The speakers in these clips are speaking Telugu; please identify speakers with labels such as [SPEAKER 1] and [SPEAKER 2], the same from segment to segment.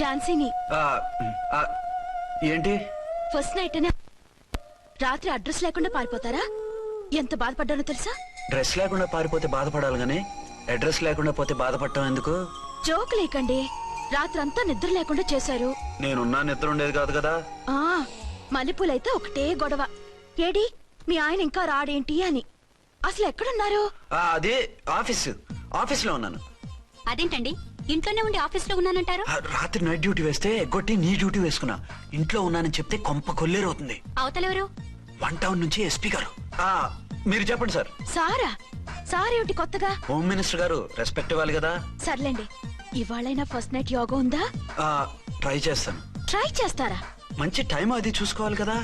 [SPEAKER 1] ఝాన్సీని.
[SPEAKER 2] ఏంటి?
[SPEAKER 1] ఫస్ట్ నైట్ అనే రాత్రి అడ్రస్ లేకుండా పారిపోతారా? ఎంత బాధపడ్డానో తెలుసా?
[SPEAKER 2] డ్రెస్ లేకుండా పారిపోతే బాధపడాలి గానీ అడ్రస్ లేకుండా పోతే బాధపడటం ఎందుకు?
[SPEAKER 1] జోక్ లేకండి. రాత్రంతా నిద్ర లేకుండా చేశారు.
[SPEAKER 2] నేనున్నా నిద్ర ఉండేది కాదు కదా.
[SPEAKER 1] మల్లెపూలైతే ఒకటే గొడవ. ఏడి మీ ఆయన ఇంకా రాడేంటి అని. అసలు ఎక్కడున్నారు?
[SPEAKER 2] అది ఆఫీస్ లో ఉన్నాను.
[SPEAKER 3] అదేంటండి ఇంట్లోనే ఉండి ఆఫీస్ లో ఉన్నానంటారు?
[SPEAKER 2] రాత్రి నైట్ డ్యూటీ వేస్తే ఎగ్గొట్టి నీ డ్యూటీ వేసుకున్నా. ఇంట్లో ఉన్నానని చెప్తే కొంప కొల్లేరవుతుంది.
[SPEAKER 3] అవతలెవరు?
[SPEAKER 2] 1 టౌన్ నుంచి ఎస్పీ గారు. మీరు చెప్పండి సార్.
[SPEAKER 1] సార్ ఏమిటి కొత్తగా?
[SPEAKER 2] హోమ్ మినిస్టర్ గారు, రెస్పెక్ట్ ఇవ్వాలి కదా.
[SPEAKER 1] సర్లేండి, ఇవాళైనా ఫస్ట్ నైట్ యోగా ఉందా?
[SPEAKER 2] ట్రై చేస్తాను.
[SPEAKER 1] ట్రై చేస్తారా?
[SPEAKER 2] మంచి టైం అది చూసుకోవాలి కదా.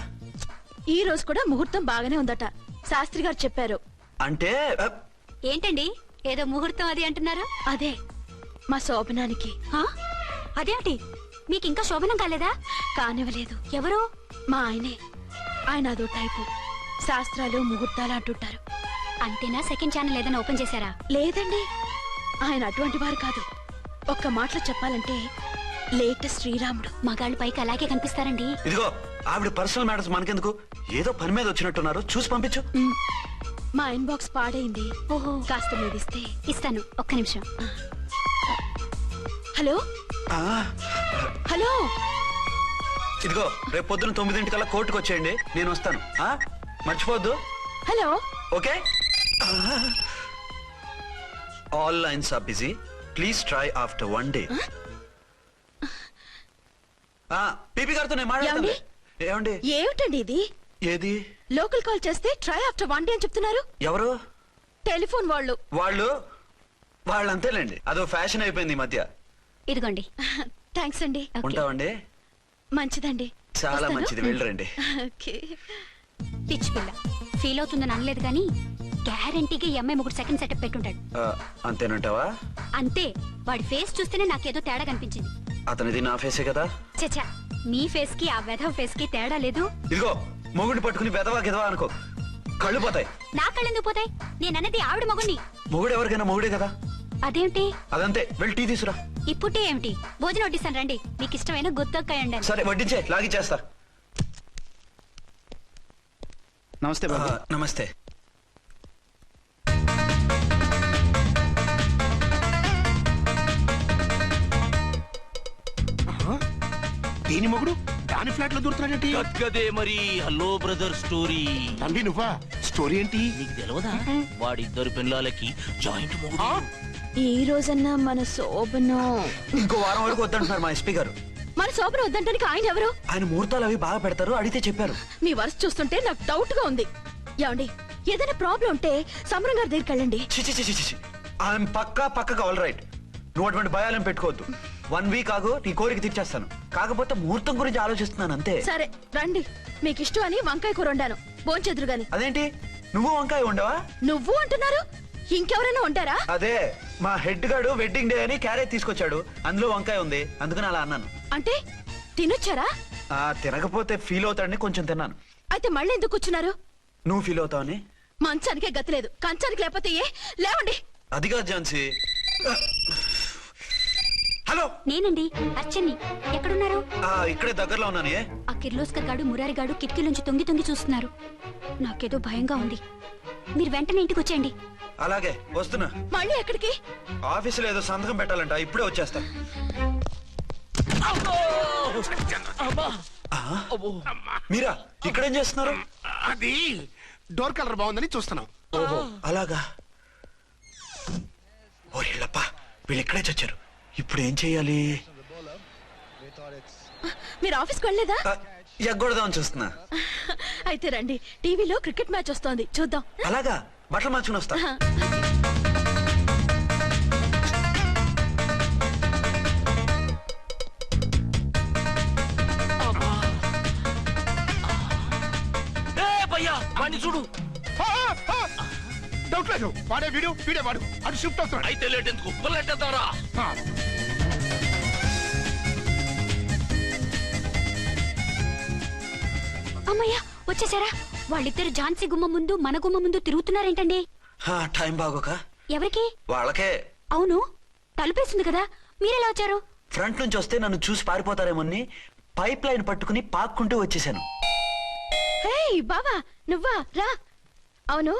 [SPEAKER 1] ఈ రోజు కూడా ముహూర్తం బాగానే ఉందట, శాస్త్రి గారు చెప్పారు.
[SPEAKER 2] అంటే
[SPEAKER 3] ఏంటండి ఏదో ముహూర్తం అది అంటున్నారు?
[SPEAKER 1] అదే మా శోభనానికి.
[SPEAKER 3] అదేమిటి మీకు ఇంకా శోభనం కాలేదా?
[SPEAKER 1] కానివ్వలేదు.
[SPEAKER 3] ఎవరు?
[SPEAKER 1] మా ఆయనే. ఆయన అదో టైపు, శాస్త్రాలు ముహూర్తాలు అంటుంటారు.
[SPEAKER 3] అంతేనా? సెకండ్ ఛానల్ ఏదైనా ఓపెన్ చేశారా?
[SPEAKER 1] లేదండి, ఆయన అటువంటి వారు కాదు. ఒక్క మాటలో చెప్పాలంటే లేటెస్ట్ శ్రీరాముడు.
[SPEAKER 3] మగాళ్ళు పైకి అలాగే కనిపిస్తారండి.
[SPEAKER 2] ఇదిగో ఆవిడ పర్సనల్ మ్యాటర్స్ మనకెందుకు, ఏదో పని మీద వచ్చినట్టున్నారు, చూసి పంపించు.
[SPEAKER 1] మా ఇన్బాక్స్ పాడైంది.
[SPEAKER 3] ఓహో,
[SPEAKER 1] కాస్త మీదిస్తే
[SPEAKER 3] ఇస్తాను. ఒక్క నిమిషం.
[SPEAKER 1] హలో హలో,
[SPEAKER 2] ఇదిగో రేపు పొద్దున 9 కోర్టుకు వచ్చేయండి, నేను వస్తాను. మర్చిపోద్దు.
[SPEAKER 1] Hello.
[SPEAKER 2] Okay. All lines are busy, please try after 1 day. PP గారితో నేను మాట్లాడండి. ఏమండి?
[SPEAKER 1] ఏమిటండి ఇది?
[SPEAKER 2] ఏది?
[SPEAKER 1] లోకల్ కాల్ చేస్తే ట్రై ఆఫ్టర్ 1 day అని చెప్తున్నారు.
[SPEAKER 2] ఎవరు?
[SPEAKER 1] టెలిఫోన్
[SPEAKER 2] వాళ్ళు అంతేలేండి, అదో ఫ్యాషన్ అయిపోయింది ఈ మధ్య.
[SPEAKER 3] ఇదిగోండి.
[SPEAKER 1] థ్యాంక్స్ అండి.
[SPEAKER 2] ఉంటామండి.
[SPEAKER 1] మంచిదండి.
[SPEAKER 2] చాలా మంచిది, వెళ్ళరండి.
[SPEAKER 3] పిచ్చి పిల్ల ఫీల్ అవుతుందని అనలేదు కానీ గ్యారంటీగా ఈ అమ్మాయి 3 సెకండ్ సెటప్ పెట్టుంటాడు.
[SPEAKER 2] అంతేనంటావా?
[SPEAKER 3] అంతే. వాడి ఫేస్ చూస్తేనే నాకేదో తేడా కనిపించింది.
[SPEAKER 2] అతనిది నా ఫేసే కదా.
[SPEAKER 3] చచ్చా, మీ ఫేస్ కి ఆ వెధవ ఫేస్ కి తేడా లేదు.
[SPEAKER 2] ఇదిగో మొగుడిని పట్టుకుని వెధవా గిదవా అనుకో, కళ్ళు పోతాయి.
[SPEAKER 3] నా కళ్ళు ఎందుకు పోతాయి? నేనన్నది ఆవిడ మొగుడిని.
[SPEAKER 2] మొగుడు ఎవరికైనా మొగుడే కదా.
[SPEAKER 3] అదేంటి?
[SPEAKER 2] అదంతే, వెళ్ళి టీ తీసురా.
[SPEAKER 3] ఇప్పుడే ఏమిటి? భోజనం వడ్డిస్తాను రండి. మీకు ఇష్టమైన గుత్తొక్కాయ ఉండండి.
[SPEAKER 2] సరే వడ్డించే, లాగిచ్చేస్తా.
[SPEAKER 4] నమస్తే బాబు.
[SPEAKER 2] నమస్తే.
[SPEAKER 4] దేని మొగుడు దాని ఫ్లాట్ లో దూరుతున్నాడేంటి?
[SPEAKER 5] గదే మరి. Hello brother story.
[SPEAKER 4] తండ్రి నువ్వా? స్టోరీ ఏంటి?
[SPEAKER 5] నీకు తెలియదా? వాడిద్దరు పిల్లలకి జాయింట్ మొగుడు.
[SPEAKER 1] ఈ రోజన్నా మన శోభనం.
[SPEAKER 2] ఇంకో వారం వరకు వద్దంటున్నారు మా ఎస్పీ గారు.
[SPEAKER 1] మన శోభనం వద్దంటానికి ఆయన ఎవరు?
[SPEAKER 2] ఆయన ముహూర్తాలు అవి బాగా పెడతారు, అడిగితే చెప్పారు.
[SPEAKER 1] మీ వరుస చూస్తుంటే నాకు డౌట్ గా ఉంది. ఏమండి, ఏదైనా ప్రాబ్లం ఉంటే సమరం గారి దగ్గరికి వెళ్ళండి.
[SPEAKER 2] ఆయన పక్కగా ఆల్ రైట్. నువ్వు అటువంటి భయాలను పెట్టుకోవద్దు. 1 week ఆగు, నీ కోరిక తీర్చేస్తాను. కాకపోతే ముహూర్తం గురించి ఆలోచిస్తున్నాను అంతే.
[SPEAKER 1] సరే రండి, మీకు ఇష్టం అని వంకాయ కూర వండాను, భోంచెదురు గాని.
[SPEAKER 2] అదేంటి నువ్వు వంకాయ ఉండవా?
[SPEAKER 1] నువ్వు అంటున్నారు, ఇంకెవరైనా ఉంటారా?
[SPEAKER 2] అదే మా హెడ్ గాడు వెడ్డింగ్ డే అని క్యారేజ్ తీసుకొచ్చాడు, అందులో వంకాయ ఉంది, అందుకని అలా అన్నాను.
[SPEAKER 1] అంటే తినొచ్చారా?
[SPEAKER 2] తినకపోతే ఫీల్ అవుతాడని కొంచెం తిన్నాను.
[SPEAKER 1] అయితే మళ్ళీ ఎందుకు కూర్చున్నారు?
[SPEAKER 2] నువ్వు ఫీల్ అవుతావని.
[SPEAKER 1] మంచానికే గతి లేదు, కంచానికి లేకపోతే ఏ? లేవండి.
[SPEAKER 2] అది కాదు ఝాన్సీ. హలో,
[SPEAKER 3] నేనండి అర్చన్ని. ఎక్కడున్నారు?
[SPEAKER 2] ఇక్కడే దగ్గరలో ఉన్నాను.
[SPEAKER 3] ఆ కిర్లోస్కర్ గాడు మురారి గాడు కిటికీలోంచి తొంగి చూస్తున్నారు. నాకేదో భయంగా ఉంది. మీరు వెంటనే ఇంటికి వచ్చేయండి.
[SPEAKER 2] అలాగే వస్తున్నా.
[SPEAKER 1] మళ్ళీ ఎక్కడికి?
[SPEAKER 2] ఆఫీసులో ఏదో సంతకం పెట్టాలంట, ఇప్పుడే వచ్చేస్తా. మీరా ఇక్కడేం చేస్తున్నారు?
[SPEAKER 4] అది డోర్ కలర్ బాగుందని చూస్తున్నాం.
[SPEAKER 2] ఓహో అలాగా. ఓరేళ్ళప్ప, వీళ్ళు ఇక్కడే చచ్చారు. ఇప్పుడు ఏం చెయ్యాలి?
[SPEAKER 1] మీరు ఆఫీస్కి వెళ్ళలేదా?
[SPEAKER 2] ఎగ్గొడదామని చూస్తున్నా.
[SPEAKER 1] అయితే రండి, టీవీలో క్రికెట్ మ్యాచ్ వస్తోంది, చూద్దాం.
[SPEAKER 2] అలాగా, బట్టలు మార్చుకుని వస్తా.
[SPEAKER 5] చూడు.
[SPEAKER 4] డౌట్ లేదు, వాడే వీడే వాడు. అటు షిఫ్ట్ అవుతున్నాడు.
[SPEAKER 5] అయితే లేట్ ఎందుకు, బుల్లెట్టేద్దారా?
[SPEAKER 3] అమ్మయ్యా, వచ్చేసారా? వాళ్ళిద్దరు ఝాన్సీ గుమ్మ ముందు మన గుమ్మ ముందు తిరుగుతున్నారేంటండి?
[SPEAKER 2] టైం బాగోక.
[SPEAKER 3] ఎవరికి?
[SPEAKER 2] వాళ్ళకే.
[SPEAKER 3] అవును, తలుపేసింది కదా, మీరెలా వచ్చారు?
[SPEAKER 2] ఫ్రంట్ నుంచి వస్తే నన్ను చూసి పారిపోతారేమోని పైప్ లైన్ పట్టుకుని పాక్కుంటూ వచ్చేసాను.
[SPEAKER 1] హే బావా నువ్వా రా. అవును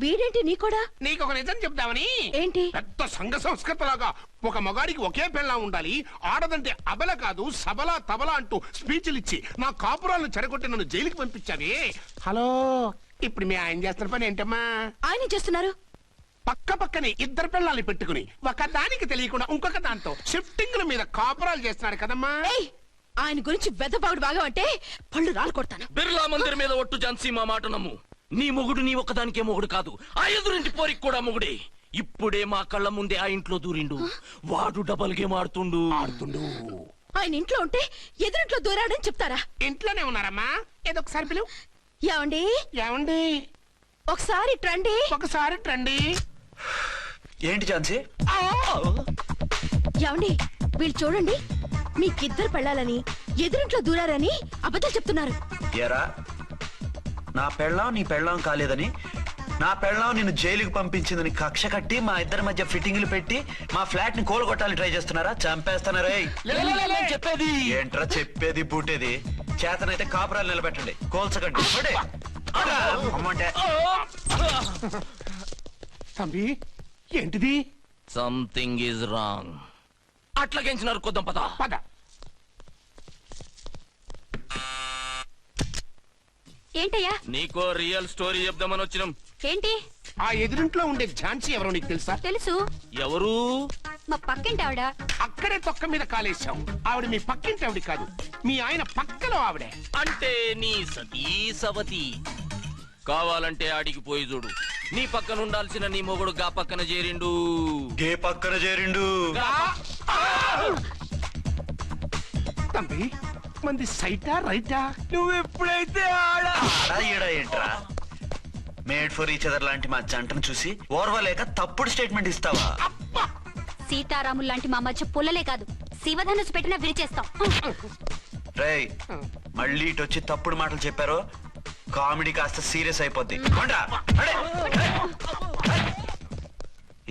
[SPEAKER 1] వీడేంటి నీ కూడా?
[SPEAKER 4] నీకు ఒక నిజం చెప్దామని.
[SPEAKER 1] ఏంటి?
[SPEAKER 4] పెద్ద సంఘ సంస్కృతలాగా ఒక మగాడికి ఒకే పెళ్ళం ఉండాలి, ఆడదంటే అబల కాదు సబల తబల అంటూ స్పీచ్లు ఇచ్చి నా కాపురాలను చెడగొట్టి నన్ను జైలుకి పంపించావి. హలో, ఇప్పుడు మీ ఆయన చేస్తున్న పని ఏంటమ్మా?
[SPEAKER 1] ఆయన ఏం చేస్తున్నారు?
[SPEAKER 4] పక్క పక్కనే ఇద్దరు పిల్లల్ని పెట్టుకుని ఒక దానికి తెలియకుండా ఇంకొక దాంతో షిఫ్టింగ్ల మీద కాపురాలు చేస్తున్నాడు కదమ్మా.
[SPEAKER 1] ఏయ్ ఆయన గురించి వెదబాగుడు బాగా అంటే పళ్ళు రాలు కొడతాను.
[SPEAKER 5] బిర్లా మందిర్ మీద ఒట్టు ఝాన్సీ మా మాట నమ్ము. నీ మొగుడు నీ ఒక్కదానికే మొగుడు కాదు, ఆ ఎదురింటి పోరికి కూడా మొగుడే. ఇప్పుడే మా కళ్ళ ముందే ఆ ఇంట్లో దూరిండు. వాడు డబల్ గేమ్ ఆడుతుండు.
[SPEAKER 1] ఆయన ఇంట్లో ఉంటే ఎదురింట్లో దూరాడని చెప్తారా?
[SPEAKER 4] ఇంట్లోనే ఉన్నారమ్మా. ఏదో ఒకసారి పిలువు.
[SPEAKER 1] ఏమండి
[SPEAKER 4] ఏమండి
[SPEAKER 1] ఒకసారి ట్రండి.
[SPEAKER 4] ఒకసారి రండి.
[SPEAKER 2] ఏంటి ఝాన్సీ?
[SPEAKER 1] ఏమండి వీళ్ళు చూడండి, మీకిద్దరు పెళ్ళాలని ఎదురింట్లో దూరారని అబద్ధాలు చెప్తున్నారు.
[SPEAKER 2] ఏరా, నా పెళ్ళాం నీ పెళ్ళాం కాలేదని, నా పెళ్ళాం నిన్ను జైలుకి పంపించిందని కక్ష కట్టి మా ఇద్దరి మధ్య ఫిట్టింగ్లు పెట్టి మా ఫ్లాట్ ని కోలగొట్టాలని ట్రై చేస్తున్నారా? చంపేస్తున్నారా?
[SPEAKER 5] చెప్పేది
[SPEAKER 2] ఏంట్రా చెప్పేది బూటేది? చేతనైతే కాపురాలు నిలబెట్టండి, కోల్చకండి. పడే. అమ్మంటే
[SPEAKER 4] తంబి ఏంటిది?
[SPEAKER 5] Something is wrong. అట్లాగెంచినారు కొద్దాం పద.
[SPEAKER 4] పద.
[SPEAKER 3] ఏంటయ్యా?
[SPEAKER 5] నీకో రియల్ స్టోరీ చెప్దామని వచ్చినాం.
[SPEAKER 3] ఏంటి?
[SPEAKER 4] ఆ ఎదురింట్లో ఉండే ఝాన్సీ ఎవరో నీకు తెలుసా?
[SPEAKER 3] తెలుసు,
[SPEAKER 5] ఎవరు?
[SPEAKER 3] మా పక్కింటి ఆవిడ.
[SPEAKER 4] అక్కడే తొక్క మీద కాలేశావు. ఆవిడ మీ పక్కింటి ఆవిడ కాదు, మీ ఆయన పక్కలో ఆవిడే.
[SPEAKER 5] అంటే నీ సతీ సవతి. కావాలంటే ఆడికి పోయి చూడు. నీ పక్కన ఉండాల్సిన నీ మొగుడు గా పక్కన చేరిండు.
[SPEAKER 2] గే పక్కన చేరిండు.
[SPEAKER 4] తంబి మంది సైటా రైటా?
[SPEAKER 5] నువ్వు ఎప్పుడైతే ఆడా
[SPEAKER 2] ఈడా ఏంట్రా? మేడ్ ఫర్ ఈచ్ అదర్ లాంటి మా జంటను చూసి ఓర్వలేక తప్పుడు స్టేట్మెంట్ ఇస్తావా?
[SPEAKER 3] సీతారాములు లాంటి మా మధ్య పుల్లలే కాదు, శివధనుసు పెట్టినా విరిచేస్తాం.
[SPEAKER 2] రేయ్, మళ్ళీ ఇటు వచ్చి తప్పుడు మాటలు చెప్పారో కామెడీ కాస్త సీరియస్ అయిపోద్ది. కొండ్రా, అడే.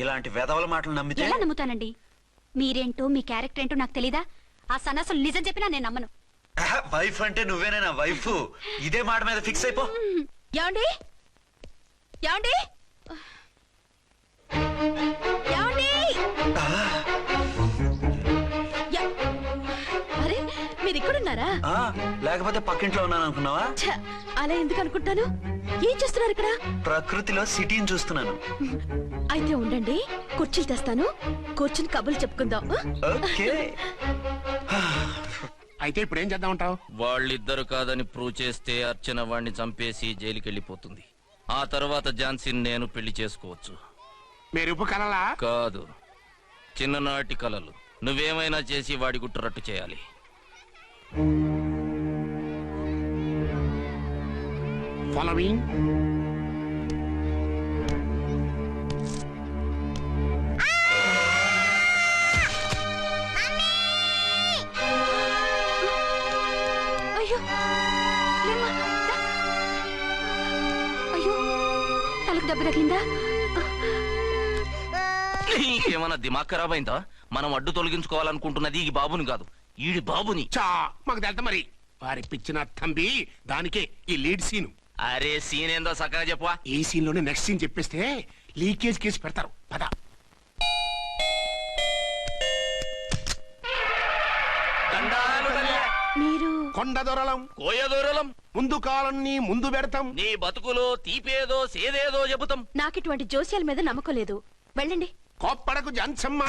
[SPEAKER 2] ఇలాంటి వెధవల మాటలు నమ్మితే
[SPEAKER 3] ఎలా నమ్ముతానండి? మీరేంటో మీ క్యారెక్టర్ ఏంటో నాకు తెలీదా? ఆ సన్నాసులు నిజం చెప్పినా నేను నమ్మను.
[SPEAKER 2] వైఫ్ అంటే నువ్వేనా వైఫ్? ఇదే మాట మీద ఫిక్స్ అయిపో.
[SPEAKER 1] ఏమండి ఏమండి ఏమండి? యా- అరే మీరు ఇక్కడున్నారా?
[SPEAKER 2] ఆ, లేకపోతే పక్కింట్లో ఉన్నాను అనుకున్నావా?
[SPEAKER 1] ఛ, అలా ఎందుకు అనుకుంటాను? ఏం చేస్తున్నారు ఇక్కడ?
[SPEAKER 2] ప్రకృతిలో సిటీని చూస్తున్నాను.
[SPEAKER 1] అయితే ఉండండి, కుర్చీలు తెస్తాను, కూర్చుని కబుర్లు చెప్పుకుందాం.
[SPEAKER 2] ఓకే.
[SPEAKER 4] అయితే ఇప్పుడు ఏం చేద్దామంటావు?
[SPEAKER 5] వాళ్ళిద్దరు కాదని ప్రూవ్ చేస్తే అర్చన వాణ్ణి చంపేసి జైలుకి వెళ్ళిపోతుంది. ఆ తర్వాత ఝాన్సీని నేను పెళ్లి చేసుకోవచ్చు.
[SPEAKER 4] మీరు కలలా?
[SPEAKER 5] కాదు, చిన్ననాటి కలలు. నువ్వేమైనా చేసి వాడి గుట్టురట్టు చేయాలి.
[SPEAKER 4] ఫాలోయింగ్.
[SPEAKER 3] అయ్యో లేమ్మా, దా. అయ్యో తలకు దెబ్బ తగిలిందా?
[SPEAKER 5] నీకేమన్నా దిమాగ్ ఖరాబ్ అయిందా? మనం అడ్డు తొలగించుకోవాలనుకుంటున్నది ఈ బాబుని కాదు, ఈడి బాబుని.
[SPEAKER 4] చా మాకు తెలుత మరి. వారి పిచ్చిన తంబి దానికే ఈ లీడ్ సీన్.
[SPEAKER 5] అరే సీన్ ఏందో సక్కగా చెప్పవా?
[SPEAKER 4] ఈ సీన్ లోనే నెక్స్ట్ సీన్ చెప్పేస్తే లీకేజ్ కేసు పెడతారు. పద.
[SPEAKER 5] దండాలు తల్లే.
[SPEAKER 1] మీరు
[SPEAKER 4] కొండ దొరలం
[SPEAKER 5] కోయ దూరలం.
[SPEAKER 4] ముందు కాలాన్ని ముందు పెడతాం.
[SPEAKER 5] నీ బతుకులో తీపేదో సేదేదో చెబుతాం.
[SPEAKER 1] నాకు ఇటువంటి జోస్యాల మీద నమ్మకం లేదు. వెళ్ళండి.
[SPEAKER 4] కోప్పడకు జాన్సమ్మ.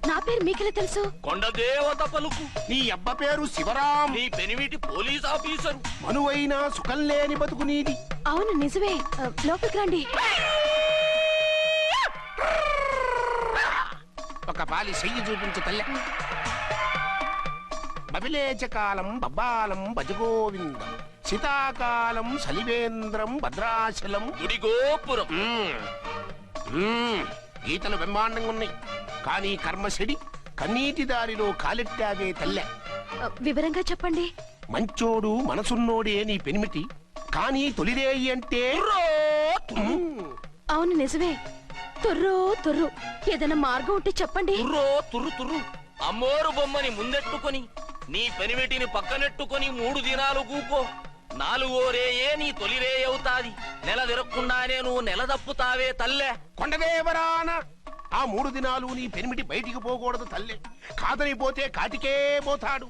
[SPEAKER 1] నా పేరు మీకెలా తెలుసు?
[SPEAKER 5] కొండ దేవత పలుకు.
[SPEAKER 4] నీ అబ్బ పేరు శివరాం.
[SPEAKER 5] నీ పెనిమిటి పోలీస్ ఆఫీసరు.
[SPEAKER 4] మనువైన సుఖం లేని బతుకు నీది.
[SPEAKER 1] అవును నిజమే. లోపలికి రండి.
[SPEAKER 4] ఒక పాలి చెయ్యి చూపించు తల్లె. బబిలేచకాలం బబ్బాలం భజగోవిందం, శీతాకాలం సలివేంద్రం భద్రాచలం.
[SPEAKER 5] గుడి గోపురం.
[SPEAKER 4] గీతలు బ్రహ్మాండంగా ఉన్నాయి, కానీ కర్మశడి కన్నీటి దారిలో కాలెట్టావే తల్లె.
[SPEAKER 1] వివరంగా చెప్పండి.
[SPEAKER 4] మంచోడు మనసున్నోడే నీ పెనిమిటి, కానీ తొలిరేయి అంటే
[SPEAKER 1] అవును నిజమే. తుర్రు తుర్రు. ఏదైనా మార్గం ఉంటే చెప్పండి.
[SPEAKER 5] తుర్రో తుర్రు తుర్రు. అమ్మోరు బొమ్మని ముందెట్టుకొని నీ పెనిమిటిని పక్కనెట్టుకొని 3 దినాలు కూకో. 4వ రేయే నీ తొలి రే అవుతాది. నెల తిరగకుండానే నువ్వు నెల తప్పుతావే తల్లే.
[SPEAKER 4] కొండదేవరాన ఆ 3 దినాలు నీ పెనిమిటి బయటికి పోకూడదు తల్లే. కాదని పోతే కాటికే పోతాడు.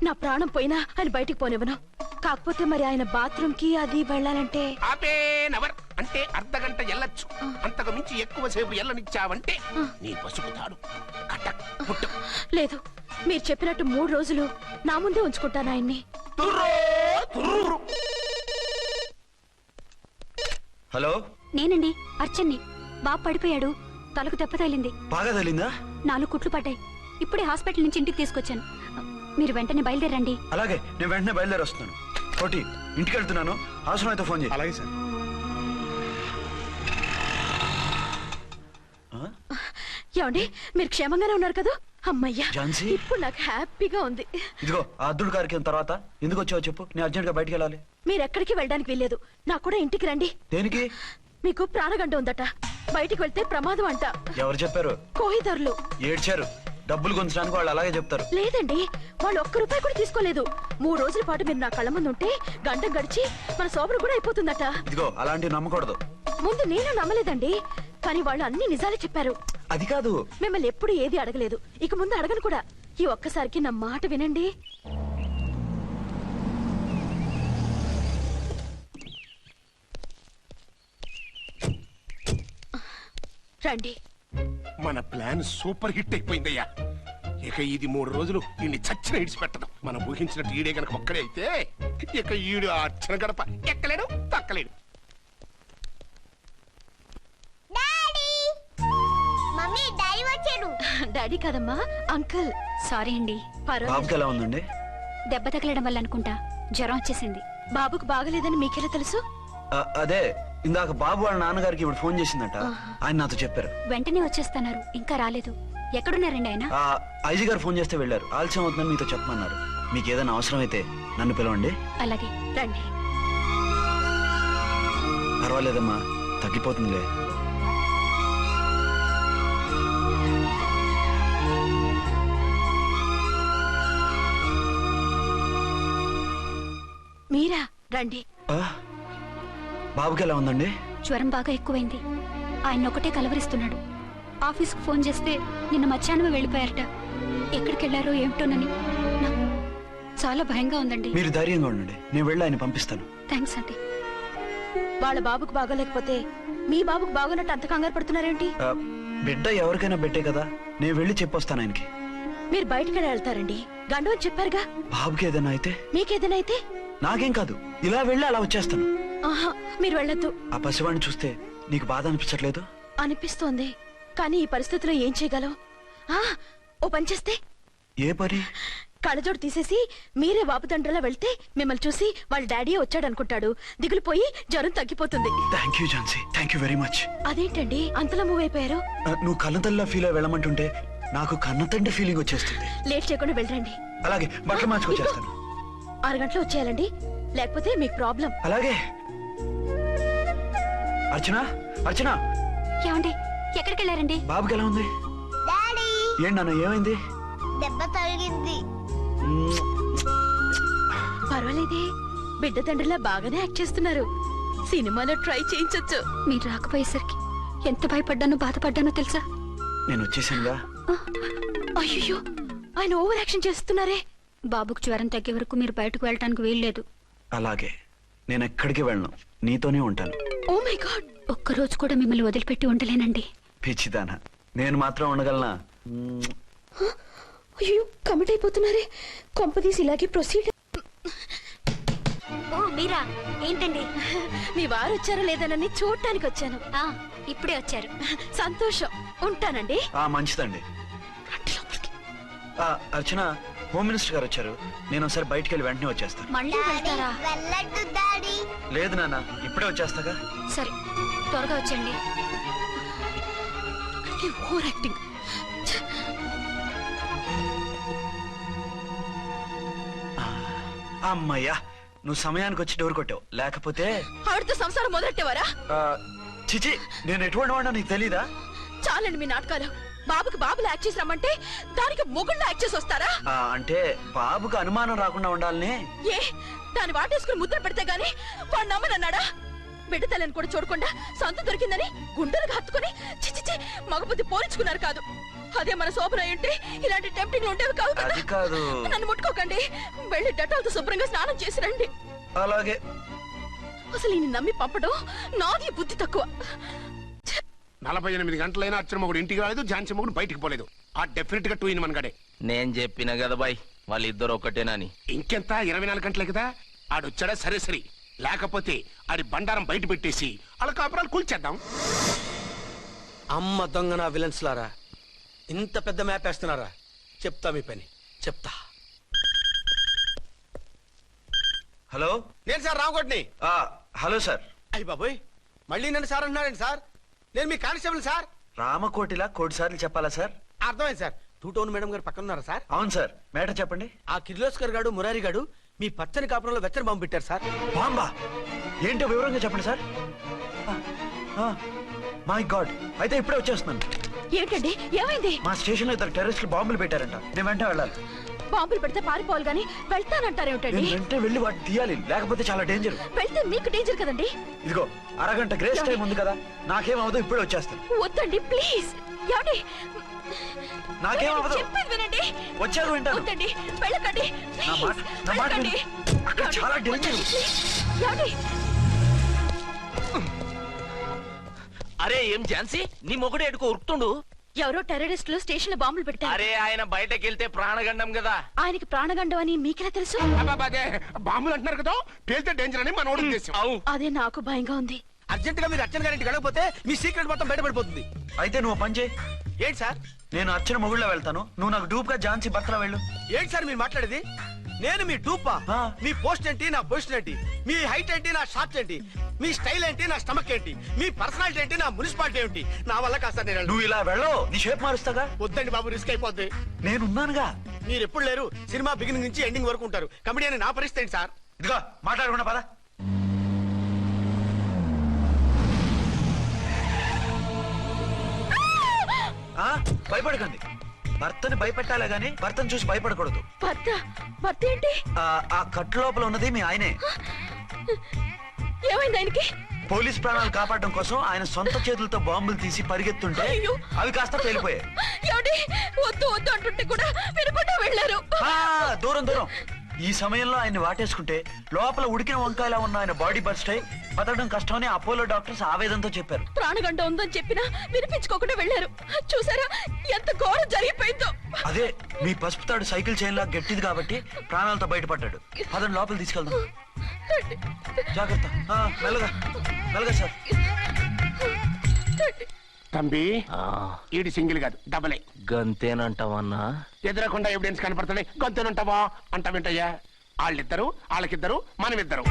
[SPEAKER 1] నా ప్రాణం పోయినా ఆయన బయటికి పోనివ్వను. కాకపోతే మరి ఆయన బాత్రూమ్ కి అది వెళ్ళాలంటే
[SPEAKER 4] ఆపేనవర్ అంటే అర్ధగంట ఎల్లొచ్చు. అంతకు మించి ఎక్కువసేపు ఎల్లనిచ్చావంటే నీ పసుపుతాడు కట్టక్ పుట్టక్.
[SPEAKER 1] లేదు, మీరు చెప్పినట్టు 3 రోజులు నా ముందే ఉంచుకుంటాను ఆయన్ని.
[SPEAKER 2] హలో,
[SPEAKER 3] నేనండి, అర్చన్ని. బాబు పడిపోయాడు, తలకు దెబ్బ తగిలింది.
[SPEAKER 2] బాగా తగిలిందా?
[SPEAKER 3] 4 కుట్లు పడ్డాయి. ఇప్పుడే హాస్పిటల్ నుంచి ఇంటికి తీసుకొచ్చాను. మీరు వెంటనే బయలుదేరండి.
[SPEAKER 2] అలాగే, నేను వెంటనే బయలుదేరి వస్తున్నాను. కోటి, ఇంటికి వెళ్తున్నాను. అవసరం అయితే ఫోన్ చేయి.
[SPEAKER 4] అలాగే సార్.
[SPEAKER 1] ఏమండి, మీరు క్షేమంగానే ఉన్నారు కదా? అమ్మయ్యా,
[SPEAKER 2] ఝాన్సీ?
[SPEAKER 1] ఇప్పుడు నాకు హ్యాపీగా ఉంది.
[SPEAKER 2] ఇదిగో ఆ అద్దుడు కార్యక్రమం తర్వాత ఎందుకు వచ్చావో చెప్పు. నేను అర్జెంట్ గా బయటికి వెళ్ళాలి.
[SPEAKER 1] మీరు ఎక్కడికి వెళ్ళడానికి వీల్లేదు. నాకు కూడా ఇంటికి రండి.
[SPEAKER 2] దేనికి?
[SPEAKER 1] మీకు ప్రాణగంట ఉందట. బయటికి వెళ్తే ప్రమాదం అంట.
[SPEAKER 2] ఎవరు చెప్పారు?
[SPEAKER 1] కోహిదర్లు
[SPEAKER 2] ఏడ్చారు. డబ్బులు గుంచడానికి వాళ్ళు అలాగే చెప్తారు.
[SPEAKER 1] లేదండి, వాళ్ళు ₹1 కూడా తీసుకోలేదు. 3 రోజుల పాటు మీరు నా కళ్ళ ముందు ఉంటే గంట గడిచి మన సోబరు కూడా అయిపోతుందట.
[SPEAKER 2] ఇదిగో అలాంటివి నమ్మకూడదు.
[SPEAKER 1] ముందు నేను నమ్మలేదండి, కానీ వాళ్ళు అన్ని నిజాలే చెప్పారు.
[SPEAKER 2] అది కాదు,
[SPEAKER 1] మిమ్మల్ని ఎప్పుడు ఏది అడగలేదు, ఇక ముందు అడగను కూడా. ఈ ఒక్కసారికి నా మాట వినండి. రండి.
[SPEAKER 4] మన ప్లాన్ సూపర్ హిట్ అయిపోయిందయ్యా. ఇక ఇది 3 రోజులు ఈయన్ని చచ్చిన ఇడిచిపెట్టడం. మనం ఊహించినట్టు ఈడే గనక ఒక్కడే అయితే ఇక ఈడు ఆ అర్చన గడప ఎక్కలేడు తక్కలేడు.
[SPEAKER 1] డాడీ కదమ్మా, అంకుల్.
[SPEAKER 3] సారీ అండి.
[SPEAKER 1] పర్వాలేదు.
[SPEAKER 2] బాబుకి ఎలా ఉందండి?
[SPEAKER 3] దెబ్బ తగలడం వల్ల అనుకుంటా జ్వరం వచ్చేసింది.
[SPEAKER 1] బాబుకు బాగలేదని మీకెలా తెలుసు?
[SPEAKER 2] అదే ఇందాక బాబు వాళ్ళ నాన్నగారికి ఇప్పుడు ఫోన్ చేసిందట. ఆయన నాతో చెప్పారు.
[SPEAKER 3] వెంటనే వచ్చేస్తున్నారు, ఇంకా రాలేదు. ఎక్కడున్నారండి ఆయన?
[SPEAKER 2] ఐజీ గారు ఫోన్ చేస్తే వెళ్ళారు. ఆలస్యం అవుతుందని మీతో చెప్పమన్నారు. మీకు ఏదైనా అవసరం అయితే నన్ను పిలవండి.
[SPEAKER 3] అలాగే.
[SPEAKER 1] రండి.
[SPEAKER 2] పర్వాలేదమ్మా, తగ్గిపోతుందిలే.
[SPEAKER 1] మీరా? రండి.
[SPEAKER 2] బాబుకి ఎలా ఉందండి?
[SPEAKER 3] జ్వరం బాగా ఎక్కువైంది. ఆయన ఒకటే కలవరిస్తున్నాడు. ఆఫీస్కు ఫోన్ చేస్తే నిన్న మధ్యాహ్నమే వెళ్ళిపోయారట. ఎక్కడికి వెళ్ళారో ఏమిటోనని నాకు చాలా భయంగా ఉందండి.
[SPEAKER 2] మీరు ధైర్యంగా ఉండండి, నేను వెళ్ళి ఆయన పంపిస్తాను.
[SPEAKER 3] థ్యాంక్స్ అండి.
[SPEAKER 1] వాళ్ళ బాబుకు బాగోలేకపోతే మీ బాబుకు బాగోనట్టు అంత కంగారు పడుతున్నారేంటి?
[SPEAKER 2] బిడ్డ ఎవరికైనా పెట్టే కదా, నేను వెళ్ళి చెప్పొస్తాను ఆయనకి.
[SPEAKER 1] మీరు బయటికి వెళ్తారండి, గండు అని చెప్పారుగా.
[SPEAKER 2] బాబుకి ఏదైనా అయితే?
[SPEAKER 1] మీకేదైనా అయితే?
[SPEAKER 2] నాకేం కాదు, ఇలా వెళ్ళి అలా వచ్చేస్తాను.
[SPEAKER 1] ఆహా, మీరు వెళ్ళొద్దు.
[SPEAKER 2] ఆ పసివాడిని చూస్తే నీకు బాధ అనిపించట్లేదు?
[SPEAKER 1] అనిపిస్తోంది, కానీ ఈ పరిస్థితిలో ఏం చేయగలం? ఓ పని చేస్తే?
[SPEAKER 2] ఏ పని?
[SPEAKER 1] కళ్ళజోడు తీసేసి మీరే బాబుతండ్రిలా వెళ్తే మిమ్మల్ని చూసి వాళ్ళ డాడీ వచ్చాడు అనుకుంటాడు. దిగులు పోయి జ్వరం తగ్గిపోతుంది.
[SPEAKER 2] Thank you Jhansi, thank you very much.
[SPEAKER 1] అదేంటండి అంతలా మూవ్ అయిపోయారు?
[SPEAKER 2] నువ్వు కన్నతల్లా ఫీల్ అయి వెళ్ళమంటుంటే నాకు కన్నతండ్రి ఫీలింగ్ వచ్చేస్తుంది.
[SPEAKER 1] లేట్ చేయకుండా వెళ్ళండి.
[SPEAKER 2] అలాగే, బట్టలు మార్చుకొచ్చేస్తాను.
[SPEAKER 1] 6 గంటలు వచ్చేయాలండి, లేకపోతే మీకు ప్రాబ్లం.
[SPEAKER 2] అలాగే. అర్చన, అర్చన.
[SPEAKER 3] ఏమండి, ఎక్కడికి వెళ్ళారండి?
[SPEAKER 2] బాబుకి ఎలా ఉంది? ఏంటి నాన్న, ఏమైంది?
[SPEAKER 6] దెబ్బ తగిలింది.
[SPEAKER 1] పర్వాలేదే, బిడ్డ తండ్రిలా బాగానే యాక్ట్ చేస్తున్నారు. సినిమాలో ట్రై చేయించొచ్చు.
[SPEAKER 3] మీరు రాకపోయేసరికి ఎంత భయపడ్డానో బాధపడ్డానో తెలుసా?
[SPEAKER 2] నేను వచ్చేసానుగా.
[SPEAKER 1] అయ్యో, ఆయన ఓవర్ యాక్షన్ చేస్తున్నారే.
[SPEAKER 3] బాబుకు జ్వరం తగ్గే వరకు మీరు బయటకు వెళ్ళటానికి వీల్లేదు.
[SPEAKER 2] అలాగే, నేను ఎక్కడికి వెళ్ళను, నీతోనే ఉంటాను.
[SPEAKER 1] ఓ మై గాడ్,
[SPEAKER 3] ఒక్కరోజు కూడా మిమ్మల్ని వదిలిపెట్టి ఉండలేనండి.
[SPEAKER 2] పిచ్చిదానా, నేను మాత్రం ఉండగలనా?
[SPEAKER 1] అయ్యో, కమిట్ అయిపోతున్నారే. కొంపదీసి ఇలాగే ప్రొసీడ్.
[SPEAKER 3] ఓ మీరా, ఏంటండి?
[SPEAKER 1] మీ వారు వచ్చారో లేదనని చూడటానికి వచ్చాను.
[SPEAKER 3] ఇప్పుడే వచ్చారు.
[SPEAKER 1] సంతోషం, ఉంటానండి.
[SPEAKER 2] మంచిదండి. అర్చన, హోమ్ మినిస్టర్ గారు వచ్చారు. నేను ఒకసారి బయటికి వెళ్ళి వెంటనే వచ్చేస్తాను.
[SPEAKER 3] మళ్ళీ వెళ్తారా?
[SPEAKER 6] వెళ్ళొద్దు డాడీ.
[SPEAKER 2] లేదు నాన్న, ఇప్పుడే వచ్చేస్తాగా.
[SPEAKER 3] సరే, త్వరగా వచ్చేయండి.
[SPEAKER 1] Over acting.
[SPEAKER 2] అమ్మయ్యా, నువ్వు సమయానికి వచ్చి డోర్ కొట్టావు. లేకపోతే
[SPEAKER 1] ఆవిడతో సంసారం మొదలెట్టేవారా?
[SPEAKER 2] చిచి, నేను ఎటువంటి వాడినా నీకు తెలీదా?
[SPEAKER 1] చాలండి మీ నాటకాలు. బాబుకి బాబులు యాక్ట్ చేసి రమ్మంటే దానికి మొగుళ్ళు యాక్ట్ చేసి వస్తారా?
[SPEAKER 2] అంటే బాబుకి అనుమానం రాకుండా ఉండాలని.
[SPEAKER 1] ఏ దాన్ని వాటేసుకుని ముద్ర పెడితే గాని వాడు నమ్మనన్నాడా? బిడ్డ తల్లిని కూడా చూడకుండా సొంత దొరికిందని గుండెలకు హత్తుకుని చిచిచి మగబుద్ధి పోల్చుకున్నారు కాదు. అదే మన శోభన ఉంటే ఇలాంటి టెంప్టింగ్ ఉండేవి కావు కదా.
[SPEAKER 2] అది కాదు.
[SPEAKER 1] నన్ను ముట్టుకోకండి, వెళ్ళి డెటాల్తో శుభ్రంగా స్నానం చేసి రండి.
[SPEAKER 2] అలాగే.
[SPEAKER 1] అసలు ఈయన నమ్మి పంపడం నాది బుద్ధి తక్కువ.
[SPEAKER 4] 48 గంటలైనా అచ్చిన మొగుడు ఇంటికి రాలేదు, ఝాన్సీ మొగుడు బయటికి పోలేదు. ఆ డెఫినెట్ గా 2 in 1 గడే.
[SPEAKER 5] నేను చెప్పిన కదా బాయ్, వాళ్ళిద్దరు ఒకటేనని.
[SPEAKER 4] ఇంకెంత 24 గంటలే కదా. ఆడొచ్చాడా సరే సరే, లేకపోతే ఆడి బండారం బయట పెట్టేసి వాళ్ళ కాపురాలు కూల్చేద్దాం.
[SPEAKER 7] అమ్మ దొంగ నా విలన్స్ లారా, ఇంత పెద్ద మ్యాప్ వేస్తున్నారా? చెప్తా మీ పని చెప్తా.
[SPEAKER 2] హలో.
[SPEAKER 7] నేను సార్ రామకోటిని.
[SPEAKER 2] Hello sir.
[SPEAKER 7] అయ్యి బాబోయ్, మళ్ళీ నన్ను సార్ అంటున్నారండి సార్? నేను మీ కానిస్టేబుల్ సార్.
[SPEAKER 2] రామకోటిలా కోటి సార్లు చెప్పాలా సార్?
[SPEAKER 7] అర్థమైంది సార్. 2 Town మేడం గారు పక్కన ఉన్నారా సార్?
[SPEAKER 2] అవును సార్. మేటర్ చెప్పండి.
[SPEAKER 7] ఆ కిర్లోస్కర్ గాడు మురారి గాడు మీ పచ్చని కాపురంలో వెచ్చని బాంబు పెట్టారు సార్.
[SPEAKER 2] బాంబా? ఏంటో వివరంగా చెప్పండి సార్. మై గాడ్, అయితే ఇప్పుడే వచ్చేస్తున్నాను.
[SPEAKER 1] ఏంటండి ఏమైంది?
[SPEAKER 2] మా స్టేషన్ లో 2 టెర్రరిస్టులు బాంబులు పెట్టారంట. నేను వెంటనే వెళ్ళాలి.
[SPEAKER 1] బాంబులు పెడితే పారిపోవాలి గాని వెళ్తానంటారేమిటండి?
[SPEAKER 2] నేను వెంటనే వెళ్ళి వాటిని తీయాలి, లేకపోతే చాలా డేంజర్.
[SPEAKER 1] వెళ్తే మీకు డేంజర్ కదండి.
[SPEAKER 2] ఇదిగో అరగంట గ్రేస్ టైం ఉంది కదా, నాకేమవదు, ఇప్పుడే వచ్చేస్తాను.
[SPEAKER 1] వద్దండి ప్లీజ్. ఏమండి
[SPEAKER 2] నాకేమవదు,
[SPEAKER 1] చెప్పేది వినండి.
[SPEAKER 2] వచ్చాక వింటాను.
[SPEAKER 1] వద్దండి, వెళ్ళకండి.
[SPEAKER 2] నా మాట
[SPEAKER 1] వెళ్ళకండి.
[SPEAKER 2] విను. అక్కడ చాలా డేంజర్.
[SPEAKER 1] ఏమండి?
[SPEAKER 5] అరే ఏం ఝాన్సీ, నీ మొగుడు ఎడుకో ఉరుకుతుండు.
[SPEAKER 1] ఎవరో టెర్రరిస్టులు స్టేషన్ లో బాంబులు పెట్టారు.
[SPEAKER 5] అరే ఆయన బయటకెళ్తే ప్రాణగండం కదా.
[SPEAKER 1] ఆయనకి ప్రాణగండం అని మీకెలా తెలుసు?
[SPEAKER 4] అదే బాంబులు అంటున్నారు కదా, పేలితే డేంజర్ అని మన ఉద్దేశం.
[SPEAKER 1] అదే నాకు భయంగా ఉంది.
[SPEAKER 7] అర్జెంట్ గా మీరు అర్చన గారింటికి వెళ్ళకపోతే మీ సీక్రెట్ మొత్తం బయటపడిపోతుంది.
[SPEAKER 2] అయితే నువ్వు పని చేయి.
[SPEAKER 7] ఏంటి సార్?
[SPEAKER 2] నేను అర్చన మొగుళ్ళ వెళ్తాను, నువ్వు నాకు డూప్ గా ఝాన్సీ భర్తలో వెళ్ళు.
[SPEAKER 7] ఏంటి సార్ మీరు మాట్లాడేది? నేను మీ డూపా?
[SPEAKER 2] ఆ.
[SPEAKER 7] మీ పోస్ట్ ఏంటి, నా పొజిషన్ ఏంటి? మీ హైట్ ఏంటి, నా షార్ట్ ఏంటి? మీ స్టైల్ ఏంటి, నా స్టమక్ ఏంటి? మీ పర్సనాలిటీ ఏంటి, నా మున్సిపాలిటీ ఏంటి? నా వల్ల కాస్త నేను వెళ్ళను.
[SPEAKER 2] నువ్వు ఇలా వెళ్ళవు, నీ షేప్ మారుస్తాగా.
[SPEAKER 7] వద్దండి బాబు, రిస్క్ అయిపోద్ది.
[SPEAKER 2] నేనున్నానుగా.
[SPEAKER 7] మీరు ఎప్పుడు లేరు, సినిమా బిగినింగ్ నుంచి ఎండింగ్ వరకు ఉంటారు. కమిడియన్ నా పరిస్థితి ఏంటి సార్?
[SPEAKER 2] ఇదిగో మాట్లాడకుండా పద. భయపడకండి. భర్తని భయపెట్టాలే గాని భర్తను చూసి భయపడకూడదు.
[SPEAKER 1] భర్త? భర్త ఏంటి?
[SPEAKER 2] ఆ కట్టు లోపల ఉన్నది మీ ఆయనే.
[SPEAKER 1] ఏమైంది ఆయనకి?
[SPEAKER 2] పోలీస్ ప్రాణాలు కాపాడడం కోసం ఆయన సొంత చేతులతో బాంబులు తీసి పరిగెత్తుంటే
[SPEAKER 1] అయ్యో.
[SPEAKER 2] అవి కాస్త పేలిపోయాయి.
[SPEAKER 1] ఏమండి? వద్దు వద్దు అంటుంటే కూడా వినకుండా వెళ్ళారు.
[SPEAKER 2] దూరం దూరం. ఈ సమయంలో ఆయన వాటేసుకుంటే లోపల ఉడికిన వంకాయలా ఉన్న ఆయన బాడీ బర్స్ట్ అయి బతకడం కష్టమని అపోలో డాక్టర్స్ ఆవేదంతో చెప్పారు.
[SPEAKER 1] ప్రాణగంట ఉందని చెప్పినా వినిపించుకోకుండా వెళ్ళారు. చూసారా ఎంత ఘోరం జరిగిపోయిందో.
[SPEAKER 2] అదే మీ పసుపు తాడు సైకిల్ చైన్ లా గట్టిది కాబట్టి ప్రాణాలతో బయటపడ్డాడు. అతను లోపల తీసుకెళ్దాం. జాగ్రత్త. మెల్లగా మెల్లగా సార్.
[SPEAKER 4] తంబి ఈడి సింగిల్ కాదు, డబలే.
[SPEAKER 5] గంతేనంటావన్నా?
[SPEAKER 4] ఎదురకుండా ఎవిడెన్స్ కనపడతాడే గొంతునుంటావా అంటావేంటయ్యా? వాళ్ళిద్దరు, వాళ్ళకిద్దరు, మనమిద్దరు.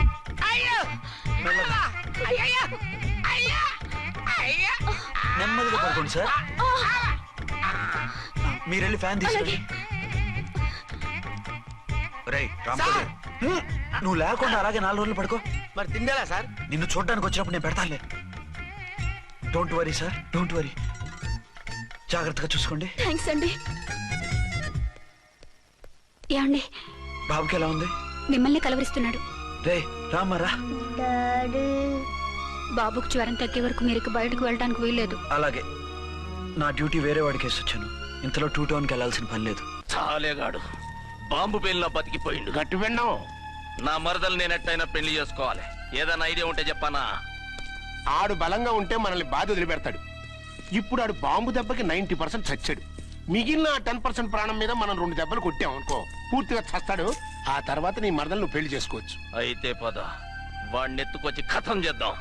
[SPEAKER 2] నెమ్మదిగా పడుకోండి సార్. మీరు వెళ్ళి ఫ్యాన్ తీసుకోండి. రేయ్ రాంపల్లి, నువ్వు లేకుండా అలాగే 4 రోజులు పడుకో.
[SPEAKER 7] మరి తిండేలా సార్?
[SPEAKER 2] నిన్ను చూడడానికి వచ్చినప్పుడు నేను పెడతానులే. Don't worry sir, don't worry. జాగ్రత్తగా చూసుకోండి.
[SPEAKER 1] థ్యాంక్స్ అండి.
[SPEAKER 3] ఏమండి,
[SPEAKER 2] బాబుకి ఎలా ఉంది?
[SPEAKER 3] మిమ్మల్ని కలవరిస్తున్నాడు.
[SPEAKER 2] రే రామ్మరా.
[SPEAKER 6] డాడీ
[SPEAKER 3] బాబుకు జ్వరం తగ్గే వరకు మీరు బయటకు వెళ్ళడానికి వీల్లేదు.
[SPEAKER 2] అలాగే. నా డ్యూటీ వేరే వాడికి వేసి వచ్చాను. ఇంతలో 2 Townకి వెళ్ళాల్సిన పని లేదు.
[SPEAKER 5] చాలేగాడు బాంబు పేలిన బతికిపోయిండు.
[SPEAKER 4] గట్టి విన్నావు.
[SPEAKER 5] నా మరదలు నేనెట్టయినా పెళ్లి చేసుకోవాలి. ఏదైనా ఐడియా ఉంటే చెప్పానా?
[SPEAKER 4] ఆడు బలంగా ఉంటే మనల్ని బాధ వదిలిపెడతాడు. ఇప్పుడు ఆడు బాంబు దెబ్బకి 90% చచ్చాడు. మిగిలిన 10% ప్రాణం మీద మనం 2 దెబ్బలు కొట్టాం అనుకో, పూర్తిగా చస్తాడు. ఆ తర్వాత నీ మరదలు నువ్వు పెళ్లి చేసుకోవచ్చు.
[SPEAKER 5] అయితే పద, వాడిని ఎత్తుకొచ్చి కథం చేద్దాం.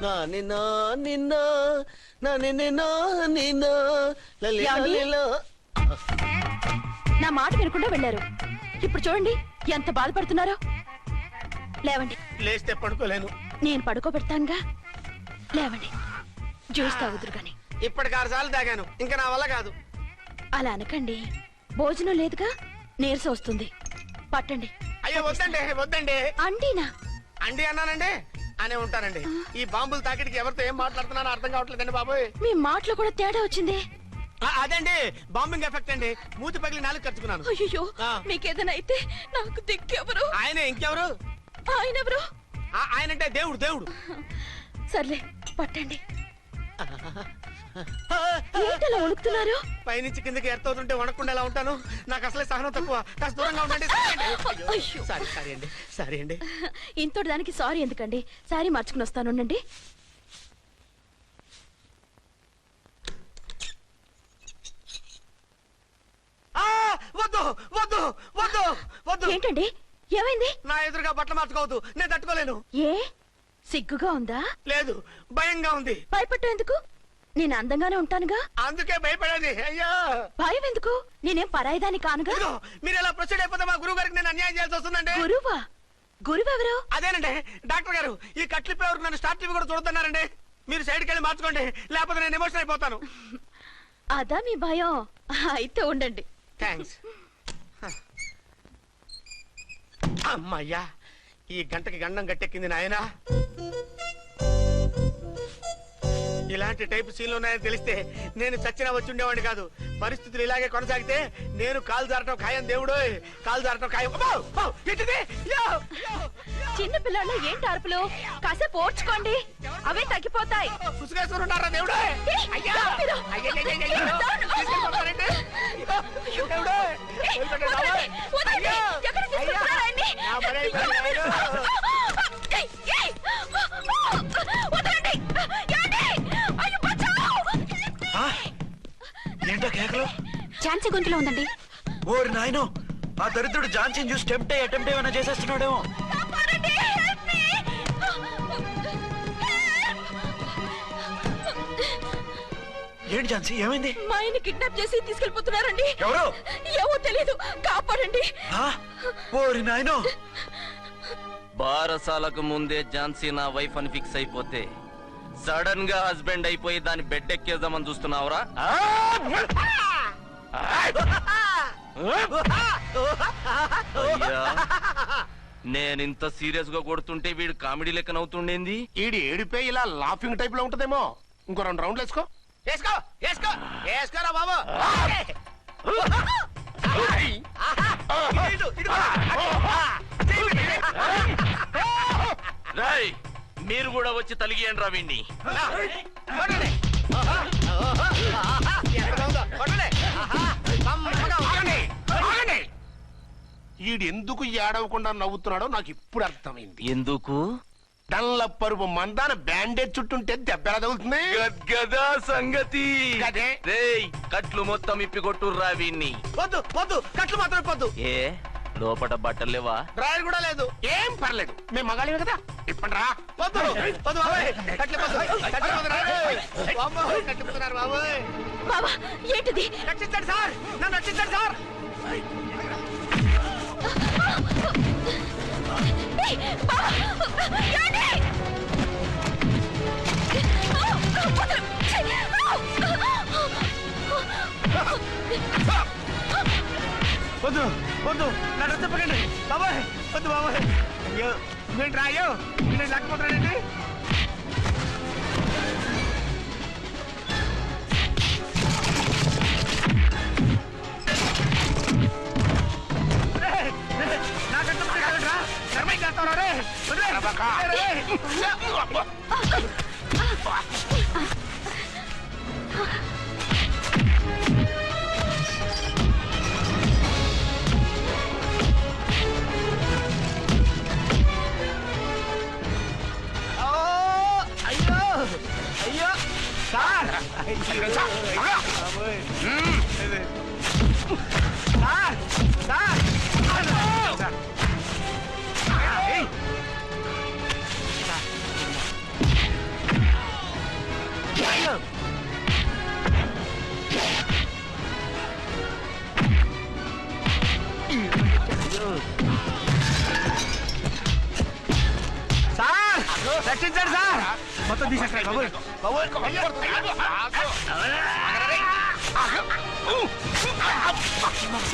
[SPEAKER 1] నా మాట వినకుండా వెళ్ళారు. ఇప్పుడు చూడండి ఎంత బాధపడుతున్నారో. లేవండి.
[SPEAKER 7] లేస్తే పడుకోలేను.
[SPEAKER 1] నేను పడుకోబెడతానుగా. లేవండి, జ్యూస్ తాగుదురు గాని.
[SPEAKER 7] ఇప్పటికి 6 సార్లు తాగాను, ఇంకా నా వల్ల కాదు.
[SPEAKER 1] అలా అనకండి, భోజనం లేదుగా, నీరసం వస్తుంది. పట్టండి.
[SPEAKER 7] అయ్యో వద్దండి, వద్దండి.
[SPEAKER 1] అండినా?
[SPEAKER 7] అండి అన్నానండి, అనే ఉంటానండి. ఈ బాంబులు తాకిడికి ఎవరితో ఏం మాట్లాడుతున్నానో అర్థం కావట్లేదండి బాబోయ్.
[SPEAKER 1] మీ మాటలో కూడా తేడా వచ్చింది.
[SPEAKER 7] అదండి బాంబింగ్ ఎఫెక్ట్ అండి. మూతి పగిలి నాలుగు కట్టుకున్నాను.
[SPEAKER 1] అయ్యో
[SPEAKER 7] ఆ.
[SPEAKER 1] మీకేదైనా అయితే నాకు దిక్కెవరు?
[SPEAKER 7] ఆయనే ఇంకెవరు?
[SPEAKER 1] ఆయన ఎవరు?
[SPEAKER 7] ఆయనంటే దేవుడు దేవుడు.
[SPEAKER 1] సర్లే పట్టండి. ఏంటలా వణుకుతున్నారు?
[SPEAKER 7] పైనుంచి కిందకి ఎర్తవుతుంటే వణకుండా ఎలా ఉంటాను? నాకు అసలే సహనం తక్కువ. కాస్త దూరంగా ఉండండి.
[SPEAKER 1] అయ్యో.
[SPEAKER 7] సారీ అండి.
[SPEAKER 1] ఇంతటి దానికి సారీ ఎందుకండి? సారీ మార్చుకుని వస్తాను ఉండండి.
[SPEAKER 7] వద్దు వద్దు వద్దు వద్దు.
[SPEAKER 1] ఏంటండి ఏమైంది?
[SPEAKER 7] నా ఎదురుగా బట్టలు మార్చుకోవద్దు, నేను తట్టుకోలేను.
[SPEAKER 1] ఏ సిగ్గుగా ఉందా?
[SPEAKER 7] లేదు, భయంగా ఉంది.
[SPEAKER 1] భయపట్టు ఎందుకు? నేను అందంగానే ఉంటానుగా.
[SPEAKER 7] అందుకే భయపడేది. అయ్యా
[SPEAKER 1] భయం ఎందుకు? నేనేం పరాయిదాన్ని కానుగా.
[SPEAKER 7] ఇదిగో, మీరు ఎలా ప్రొసీడ్ అయిపోతే మా గురువు గారికి నేను అన్యాయం చేయాల్సి వస్తుందండి.
[SPEAKER 1] గురువా? గురువెవరు?
[SPEAKER 7] అదేనండి డాక్టర్ గారు. ఈ కట్లిప్పే వరకు నన్ను స్టార్ట్ టీవీ కూడా చూడుతున్నారండి. మీరు సైడ్కి వెళ్ళి మార్చుకోండి, లేకపోతే నేను ఎమోషన్ అయిపోతాను.
[SPEAKER 1] అదా మీ భయం? అయితే ఉండండి.
[SPEAKER 7] థ్యాంక్స్. అమ్మయ్యా, ఈ గంటకి గండం గట్టెక్కింది నాయనా. ఇలాంటి టైప్ సీన్లు ఉన్నాయని తెలిస్తే నేను చచ్చినా వచ్చి ఉండేవాడిని కాదు. పరిస్థితులు ఇలాగే కొనసాగితే నేను కాలు జారటం ఖాయం. దేవుడు, కాలు జారటం ఖాయం.
[SPEAKER 1] చిన్న పిల్లలు ఏంటి అరుపులు? కాసేపు ఓర్చుకోండి, అవే తగ్గిపోతాయి.
[SPEAKER 7] పుసుకేసుకుని ఉన్నారా దేవుడు?
[SPEAKER 2] ఏంటో కేకలు?
[SPEAKER 3] ఛాన్సీ గొంతులో ఉందండి.
[SPEAKER 2] ఓరి నాయనో, ఆ దరిద్రుడు జాన్సన్ చూసి అటెంప్ట్ ఏమైనా చేసేస్తున్నాడేమో. ఏంటి ఝాన్సీ, ఏమైంది?
[SPEAKER 1] మా ఆయన కిడ్నాప్ చేసి తీసుకెళ్లిపోతున్నారండి.
[SPEAKER 2] ఎవరు?
[SPEAKER 1] ఏవో తెలీదు, కాపాడండి.
[SPEAKER 2] ఓరి నాయనో.
[SPEAKER 5] బారసాలకు ముందే ఝాన్సీ నా వైఫ్ అని ఫిక్స్ అయిపోతే సడన్ గా హస్బెండ్ అయిపోయి దాన్ని బెడ్ ఎక్కేద్దామని చూస్తున్నావురా? నేనింత సీరియస్ గా కొడుతుంటే వీడు కామెడీ లెక్క నవ్వుతుండేంది?
[SPEAKER 4] ఈడి ఏడిపోయి ఇలా లాఫింగ్ టైప్ లో ఉంటదేమో. ఇంకో 2 రౌండ్లు వేసుకో.
[SPEAKER 7] వేసుకో వేసుకో వేసుకోరా బాబు.
[SPEAKER 5] రేయ్, మీరు కూడా వచ్చి తలిగియండి రా వీణ్ణి.
[SPEAKER 4] ఈడు ఎందుకు ఏడవకుండా నవ్వుతున్నాడో నాకు ఇప్పుడు అర్థమైంది.
[SPEAKER 5] ఎందుకు?
[SPEAKER 4] డల్ల పరుపు మందాన బ్యాండేజ్ చుట్టుంటే దెబ్బ ఎలా తగులుతుంది?
[SPEAKER 5] గద్గదా సంగతి.
[SPEAKER 4] గదే.
[SPEAKER 5] రేయ్, కట్లు మొత్తం ఇప్పి కొట్టుర్రా వీణ్ణి.
[SPEAKER 7] వద్దు వద్దు, కట్లు మాత్రం పొద్దు.
[SPEAKER 5] ఏ లోపట బట్టలు లేవా?
[SPEAKER 7] డ్రాయర్ కూడా లేదు.
[SPEAKER 4] ఏం పర్లేదు, మేము మగాళివే కదా. ఇప్పండి రా.
[SPEAKER 7] వద్దు వద్దు బాబాయ్, కట్లు పొద్దు. కట్లు పొద్దు రా. బాబోయ్, కట్లు పొద్దున్నారు బాబోయ్.
[SPEAKER 1] బాబా ఏంటిది?
[SPEAKER 7] రక్షించండి సార్, నన్ను రక్షించండి సార్.
[SPEAKER 1] ఏయ్, బాబా, ఏంటి? వదలు.
[SPEAKER 7] వద్దు వద్దు, నన్ను చెప్పకండి బాబాయ్. వద్దు బాబాయ్. అయ్యో మీరు రాయో, నేను లేకపోతున్నానండి. అయ్యో అయ్యో సార్, సార్ సార్. సార్ రక్షించండి సార్. మొత్తం తీసేస్తాయి బాబోయ్.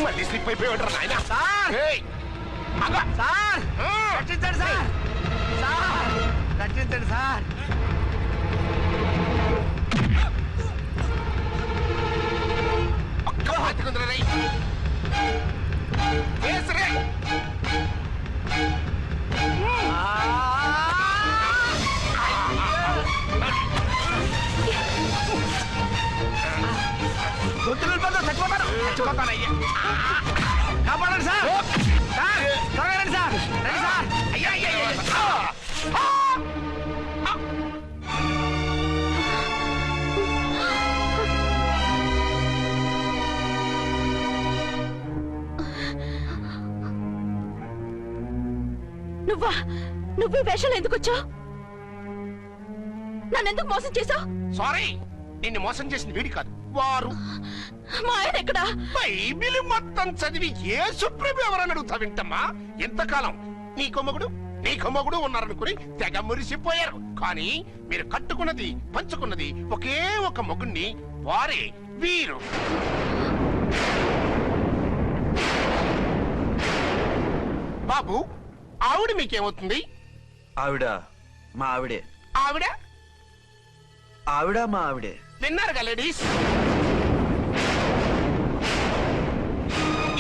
[SPEAKER 4] మళ్ళీ స్లిప్ అయిపోయాడు నాయన.
[SPEAKER 7] సార్ సార్ రక్షించండి సార్. సార్ రక్షించండి సార్.
[SPEAKER 4] చేతులు రై వేసరే
[SPEAKER 7] కాపాడండి సార్ త్వరగా రండి సార్ రండి సార్ అయ్యా అయ్యా
[SPEAKER 1] నువ్వు ఈ వేషంలో ఎందుకు వచ్చావు? నన్నెందుకు మోసం చేశావు?
[SPEAKER 4] సారీ, నిన్ను మోసం చేసిన వీడి కాదు, వారు.
[SPEAKER 1] మా ఆయన ఎక్కడా?
[SPEAKER 4] బైబిల్ మొత్తం చదివి ఏ సుప్రీం ఎవరని అడుగుతా వింటమ్మా. ఎంతకాలం నీకు మొగుడు ఉన్నారనుకుని తెగ మురిసిపోయారు. కానీ మీరు కట్టుకున్నది పంచుకున్నది ఒకే ఒక మొగుణ్ణి, వారే వీరు. బాబు, ఆవిడ మీకేమవుతుంది?
[SPEAKER 2] ఆవిడ మా ఆవిడే.
[SPEAKER 4] ఆవిడ
[SPEAKER 2] ఆవిడ మా ఆవిడే.
[SPEAKER 4] విన్నారుగా లేడీస్,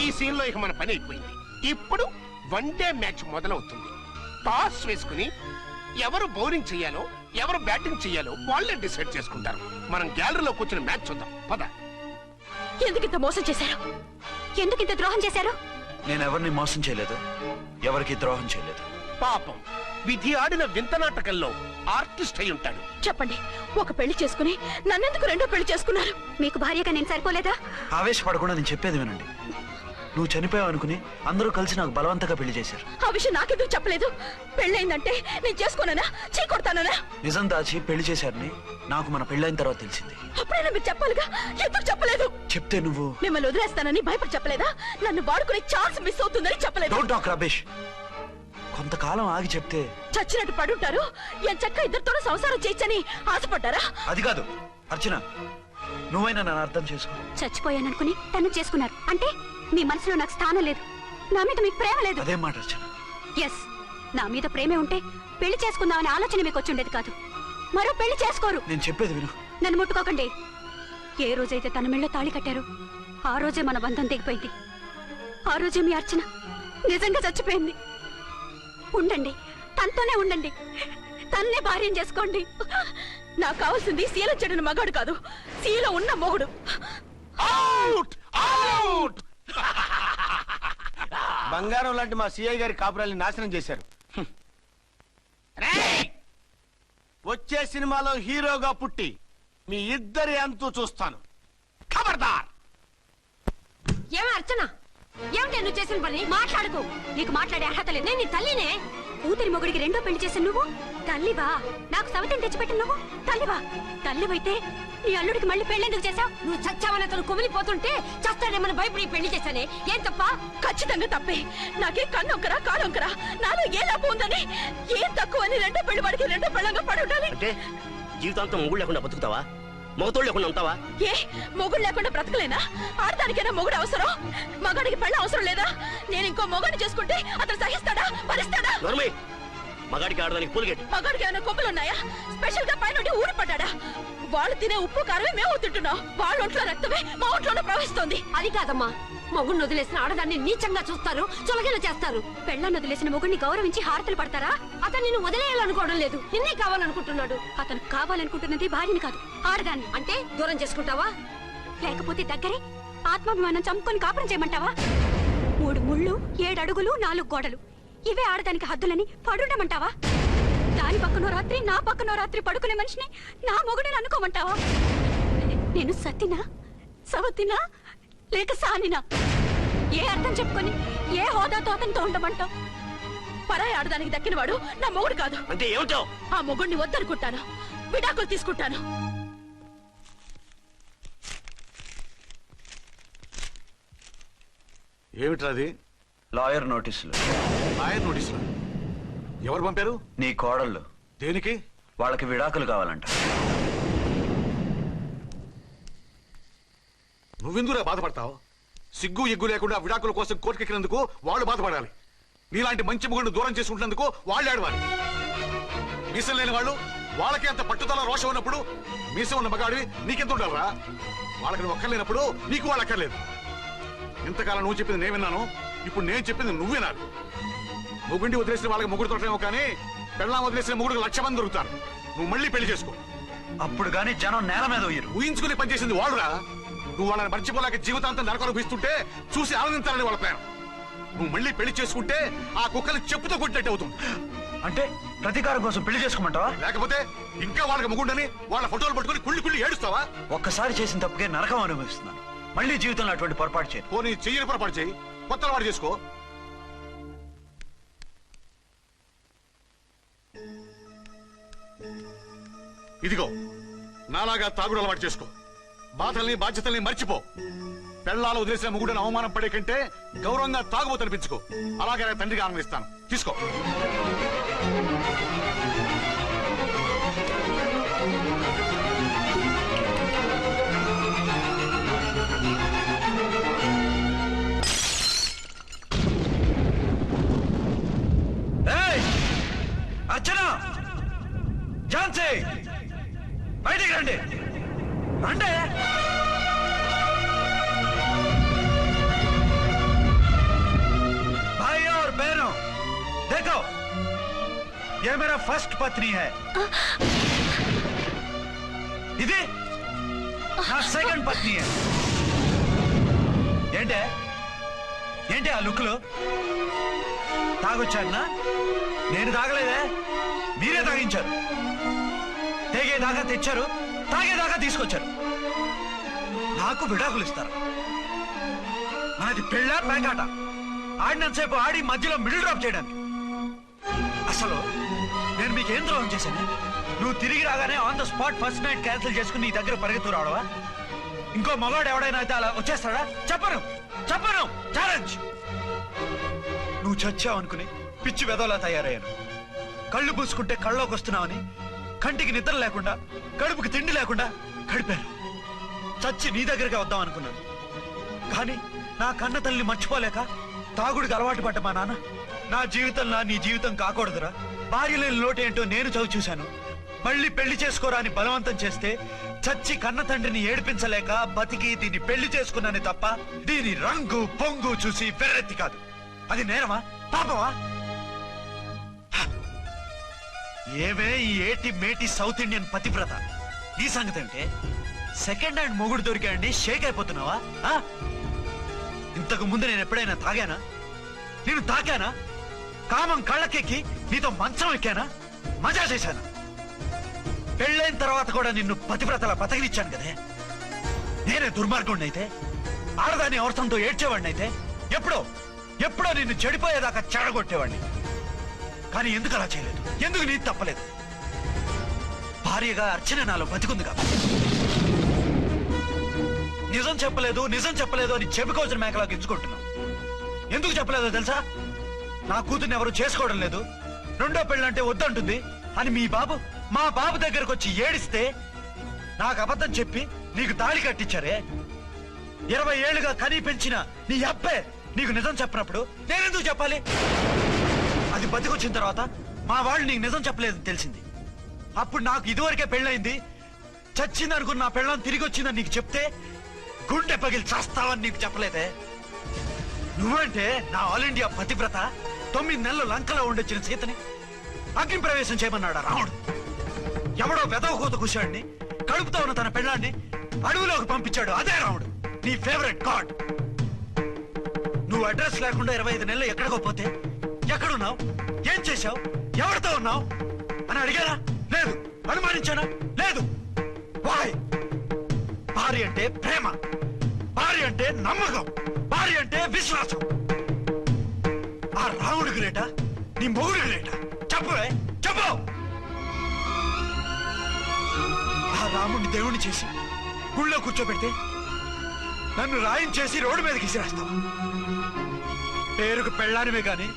[SPEAKER 4] ఈ సీన్ లో ఇక మన పని అయిపోయింది. ఇప్పుడు వన్ డే మ్యాచ్ మొదలవుతుంది. టాస్ వేసుకుని ఎవరు బౌలింగ్ చెయ్యాలో ఎవరు బ్యాటింగ్ చెయ్యాలో వాళ్ళే డిసైడ్ చేసుకుంటారు. మనం గ్యాలరీలో కూర్చుని మ్యాచ్ చూద్దాం పద.
[SPEAKER 1] ఎందుకు ఇంత మోసం చేశారు?
[SPEAKER 3] ఎందుకు ఇంత ద్రోహం చేశారు?
[SPEAKER 2] నేను ఎవరిని మోసం చేయలేదు, ఎవరికి ద్రోహం చేయలేదు.
[SPEAKER 4] పాపం, విధి ఆడిన వింత నాటకంలో ఆర్టిస్ట్ అయి ఉంటాడు.
[SPEAKER 1] చెప్పండి, ఒక పెళ్లి చేసుకుని నన్నెందుకు రెండో పెళ్లి చేసుకున్నారు?
[SPEAKER 3] మీకు భార్యగా నేను సరిపోలేదా?
[SPEAKER 2] ఆవేశపడకుండా నేను చెప్పేది వినండి. నువ్వు చనిపోయావు అనుకుని అందరూ కలిసి నాకు బలవంతంగా పెళ్లి చేశారు.
[SPEAKER 1] ఆ విషయం నాకెందుకు చెప్పలేదు? పెళ్ళయిందంటే నేను చేసుకోనన్నా, చీకొడతానన్నా?
[SPEAKER 2] నిజం దాచి పెళ్లి చేశారని నాకు మన పెళ్ళైన తర్వాత తెలిసింది.
[SPEAKER 1] అప్పుడైనా మీరు చెప్పాలిగా, ఎందుకు చెప్పలేదు?
[SPEAKER 2] చెప్తే నువ్వు
[SPEAKER 1] మిమ్మల్ని వదిలేస్తానని భయపడి చెప్పలేదా? నన్ను వాడుకునే ఛాన్స్ మిస్ అవుతుందని చెప్పలేదు.
[SPEAKER 2] Don't talk రబేష్. కొంతకాలం ఆగి చెప్తే
[SPEAKER 1] చచ్చినట్టు పడుంటారు. ఎంచక్క ఇద్దరితోనూ సంసారం చేయొచ్చని ఆశపడ్డారా?
[SPEAKER 2] అది కాదు అర్చన, నువ్వైనా నన్ను అర్థం చేసుకో.
[SPEAKER 3] చచ్చిపోయాననుకుని తను చేసుకున్నారు అంటే మీ మనసులో నాకు స్థానం లేదు, నా మీద మీకు ప్రేమ లేదు.
[SPEAKER 2] అదేం మాట అర్చన?
[SPEAKER 3] ఎస్, నా మీద ప్రేమే ఉంటే పెళ్లి చేసుకుందామనే ఆలోచన మీకు వచ్చి ఉండేది కాదు. మరో పెళ్లి చేసుకోరు.
[SPEAKER 2] నేను చెప్పేది విను.
[SPEAKER 3] నన్ను ముట్టుకోకండి. ఏ రోజైతే తన మెళ్ళో తాళి కట్టారో ఆ రోజే మన బంధం తెగిపోయింది. ఆ రోజే మీ అర్చన నిజంగా చచ్చిపోయింది. ఉండండి, తనతోనే ఉండండి, తన్నే భార్యం చేసుకోండి. నాకు కావాల్సింది శీల చెడిన మగాడు కాదు, శీల ఉన్న మొగుడు.
[SPEAKER 4] Out out.
[SPEAKER 7] బంగారం లాంటి మా సిఐ గారి కాపురాల్ని నాశనం చేశారు. రేయ్! వచ్చే సినిమాలో హీరోగా పుట్టి మీ ఇద్దరి అంతూ చూస్తాను. ఖబర్దార్!
[SPEAKER 3] ఏమ అర్చన, ఏమిటి నువ్వు చేసిన పని? మాట్లాడుకో, నీకు మాట్లాడే అర్హత లేదు. నేను నీ తల్లినే. కూతురి మొగుడికి రెండో పెళ్లి చేసిన నువ్వు తల్లివా? నాకు సవితని తెచ్చిపెట్టిన నువ్వు తల్లివా? తల్లివైతే నీ అల్లుడికి మళ్ళీ పెళ్లి చేశావు? నువ్వు చచ్చావని అతను కుమిలిపోతుంటే చస్తాడేమని భయపడి పెళ్లి చేశానే, ఏం తప్ప?
[SPEAKER 1] ఖచ్చితంగా తప్పే. నాకే కన్నొక్కరా కాడొక్కరా, నాలో ఏ లాభం ఉందని, ఏం తక్కువ అని రెండో పెళ్లి వాడికి రెండో పెళ్ళంగా పడి ఉండాలి.
[SPEAKER 8] అంటే జీవితాంతం మొగుడు లేకుండా బతుకుతావా? మొగతోడు లేకుండా ఉంటావా?
[SPEAKER 1] ఏ మొగుడు లేకుండా బ్రతకలేనా? ఆడదానికైనా మొగుడు అవసరం, మగాడికి పెళ్ళ అవసరం లేదా? నేను ఇంకో మొగాడిని చేసుకుంటే అతను సహిస్తాడా, భరిస్తాడా?
[SPEAKER 8] నోర్మై, మగాడికి ఆడదానికి పూలిగెట్టు.
[SPEAKER 1] మగాడికి ఏమైనా కొమ్ములు ఉన్నాయా? స్పెషల్ గా పైన ఊరి పడ్డాడా? వాళ్ళు తినే ఉప్పు కారమే మేము తింటున్నాం, వాళ్ళ ఒంట్లో రక్తమే మా ఒంట్లోనే ప్రవహిస్తోంది.
[SPEAKER 3] అది కాదమ్మా, మొగుడిని వదిలేసిన ఆడదాన్ని నీచంగా చూస్తారు, చులకన చేస్తారు. పెళ్ళాన్ని వదిలేసిన మొగుడిని గౌరవించి హారతలు పడతారా? అతను నిన్ను వదిలేయాలనుకోవడం లేదు, నిన్నే కావాలనుకుంటున్నాడు. అతను కావాలనుకుంటున్నది భార్యని కాదు, ఆడదాన్ని. అంటే దూరం చేసుకుంటావా? లేకపోతే దగ్గరే ఆత్మాభిమానం చంపుకొని కాపురం చేయమంటావా? 3 ముళ్ళు 7 అడుగులు 4 గోడలు, ఇవే ఆడదానికి హద్దులని పడుండమంటావా? దాని పక్కనో రాత్రి నా పక్కనో రాత్రి పడుకునే మనిషిని నా మొగుడిని అనుకోమంటావా? నేను సత్తినా సవతినా లేక సానినా? ఏ అర్థం చెప్పుకొని ఏ హోదాతో అతనితో ఉండమంటావు? పరాయి ఆడదానికి దక్కినవాడు నా మొగుడు కాదు.
[SPEAKER 8] అంటే ఏమిటావు?
[SPEAKER 1] ఆ మొగుడిని వద్దనుకుంటాను, విడాకులు తీసుకుంటాను.
[SPEAKER 9] ఏమిట్రాది?
[SPEAKER 2] లాయర్ నోటీసులు.
[SPEAKER 9] లాయర్ నోటీసులు ఎవరు పంపారు?
[SPEAKER 2] నీ కోడళ్ళు.
[SPEAKER 9] దేనికి?
[SPEAKER 2] వాళ్ళకి విడాకులు కావాలంట.
[SPEAKER 9] నువ్వెందుకురా బాధపడతావు? సిగ్గు ఎగ్గు లేకుండా విడాకుల కోసం కోర్టుకెక్కినందుకు వాళ్ళు బాధపడాలి. నీలాంటి మంచి మొగుడిని దూరం చేసుకుంటున్నందుకు వాళ్ళు ఆడవాలి. మీసం లేని వాళ్ళు, వాళ్ళకి అంత పట్టుదల రోషం ఉన్నప్పుడు మీసం ఉన్న మగాడివి నీకెంత ఉండాలరా? వాళ్ళకి ఒక్కర్లేనప్పుడు నీకు వాళ్ళు అక్కర్లేదు. ఇంతకాలం నువ్వు చెప్పింది నేను విన్నాను, ఇప్పుడు నేను చెప్పింది నువ్వు వినాలి. మొగుండి వదిలేసిన వాళ్ళకి మొగుడు తోటమేమో కానీ పెళ్ళాం వదిలేసిన మొగుడికి 1,00,000 మంది దొరుకుతారు. నువ్వు మళ్ళీ పెళ్లి చేసుకో.
[SPEAKER 2] అప్పుడు గాని జనం నేల మీద ఉయ్యరు.
[SPEAKER 9] ఊహించుకుని పనిచేసింది వాళ్ళురా. నువ్వు వాళ్ళని మర్చిపోలేక జీవితాంతం నరకం అనుభవిస్తుంటే చూసి ఆనందించాలని వాళ్ళ ప్లాన్. నువ్వు మళ్ళీ పెళ్లి చేసుకుంటే ఆ కుక్కలు చెప్పుతో కొట్టినట్టు అవుతుంది.
[SPEAKER 2] అంటే ప్రతీకారం కోసం పెళ్లి చేసుకోమంటావా?
[SPEAKER 9] లేకపోతే ఇంకా వాళ్ళకి మొగుండని వాళ్ళ ఫోటోలు పట్టుకుని కుళ్ళి కుళ్ళి ఏడుస్తావా?
[SPEAKER 2] ఒక్కసారి చేసిన తప్పుకే నరకం అనుభవిస్తున్నాను. మళ్ళీ జీవితంలో అటువంటి పొరపాటు చేయను.
[SPEAKER 9] పోనీ చెయ్యని పొరపాటు చేయి, కొత్త అలవాటు చేసుకో. ఇదిగో నాలాగా తాగుడు అలవాటు చేసుకో. బాధల్ని బాధ్యతల్ని మర్చిపో. పెళ్ళాలు వదిలేసిన మొగుడని అవమానం పడే కంటే గౌరవంగా తాగుబోతు అనిపించుకో. అలాగే తండ్రిగా ఆనందిస్తాను. తీసుకో.
[SPEAKER 2] అర్చన, ఝాన్సీ, బయటికి రండి. రండి. भाई और बहनों, देखो ये मेरा फर्स्ट पत्नी है. ఇది నా సెకండ్ పత్ని. ఏంటే ఏంటి ఆ లుక్లు? తాగొచ్చానా? నేను తాగలేదే, మీరే తాగించారు. తెగేదాకా తెచ్చారు, తాగేదాకా తీసుకొచ్చారు. నాకు విడాకులు ఇస్తారు. నాది పెళ్ళా పేకాట? ఆడినంతసేపు ఆడి మధ్యలో మిడిల్ డ్రాప్ చేయడానికి. అసలు నేను మీకేం ద్రోహం చేశాను? నువ్వు తిరిగి రాగానే on the spot first night cancel చేసుకుని నీ దగ్గర పరిగెత్తు రావడవా? ఇంకో మగాడు ఎవడైనా అయితే అలా వచ్చేస్తాడా? చెప్పను చెప్పను, ఛాలెంజ్. నువ్వు చచ్చావు అనుకుని పిచ్చి వెదవలా తయారయ్యాను. కళ్ళు పూసుకుంటే కళ్ళలోకి వస్తున్నావని కంటికి నిద్ర లేకుండా కడుపుకి తిండి లేకుండా గడిపాను. చచ్చి నీ దగ్గరికి వద్దాం అనుకున్నాను. కానీ నా కన్న తల్లిని మర్చిపోలేక తాగుడికి అలవాటు పడ్డ మా నాన్న నా జీవితంలో నీ జీవితం కాకూడదురా, భార్య లేని లోటేంటో నేను చవి చూశాను, మళ్ళీ పెళ్లి చేసుకోరా అని బలవంతం చేస్తే చచ్చి కన్న తండ్రిని ఏడిపించలేక బతికి దీన్ని పెళ్లి చేసుకున్నాను తప్ప దీని రంగు పొంగు చూసి వెర్రెత్తి కాదు. అది నేరమా, పాపమా? ఏవే ఈ ఏటి మేటి సౌత్ ఇండియన్ పతివ్రత, ఈ సంగతి అంటే సెకండ్ హ్యాండ్ మొగుడు దొరికాయండి షేక్ అయిపోతున్నావా? ఇంతకు ముందు నేను ఎప్పుడైనా తాగానా? నేను తాకానా? కామం కళ్ళకెక్కి నీతో మంచం ఎక్కానా? మజా చేశానా? పెళ్ళైన తర్వాత కూడా నిన్ను పతివ్రతల బతకనిచ్చాను కదే. నేనే దుర్మార్గుడిని అయితే, ఆడదాన్ని అవసరంతో ఏడ్చేవాడిని అయితే ఎప్పుడో ఎప్పుడో నిన్ను చెడిపోయేదాకా చెడగొట్టేవాడిని. కానీ ఎందుకు అలా చేయలేదు? ఎందుకు నీ తప్పలేదు? భార్యగా అర్చన నాలో బతికుంది కాబట్టి. నిజం చెప్పలేదు నిజం చెప్పలేదు అని చెప్పుకోవచ్చిన మేకలా గించుకుంటున్నావు. ఎందుకు చెప్పలేదో తెలుసా? నా కూతుర్ని ఎవరు చేసుకోవడం లేదు, రెండో పెళ్ళంటే వద్దంటుంది అని మా బాబు దగ్గరకు వచ్చి ఏడిస్తే నాకు అబద్ధం చెప్పి నీకు తాళి కట్టించారే. 20 ఏళ్లుగా కనీ పెంచిన నీ అబ్బే నీకు నిజం చెప్పినప్పుడు నేనెందుకు చెప్పాలి? అది బతికొచ్చిన తర్వాత మా వాళ్ళు నీకు నిజం చెప్పలేదని తెలిసింది. అప్పుడు నాకు ఇదివరకే పెళ్ళయింది, చచ్చింది అనుకున్న నా పెళ్ళం తిరిగి వచ్చిందని నీకు చెప్తే గుండె పగిలి చస్తావని నీకు చెప్పలేదే. నువ్వంటే నా ఆల్ ఇండియా పతివ్రత 9 నెలలు లంకలో ఉండొచ్చిన సీతని అగ్ని ప్రవేశం చేయమన్నాడా రాముడు? ఎవడో వెదవ కూత కూర్చోండి కడుపుతో ఉన్న తన పెళ్ళాన్ని అడవిలోకి పంపించాడు అదే రాముడు, నీ ఫేవరెట్ గాడ్. నువ్వు అడ్రస్ లేకుండా 25 నెలలు ఎక్కడికో పోతే ఎక్కడున్నావు, ఏం చేశావు, ఎవరితో ఉన్నావు అని అడిగానా? లేదు. అనుమానించానా? లేదు. వాయ్? భార్య అంటే ప్రేమ, భార్య అంటే నమ్మకం, భార్య అంటే విశ్వాసం. ఆ రాముడు గ్రేటా, నీ మొగుడు గ్రేటా? చెప్పవే, చెప్పు. ఆ రాముడిని దేవుణ్ణి చేసి గుళ్ళో కూర్చోబెడితే నన్ను రాయించేసి రోడ్డు మీదకి విసిరేస్తావు. పేరుకు పెళ్ళానివే గాని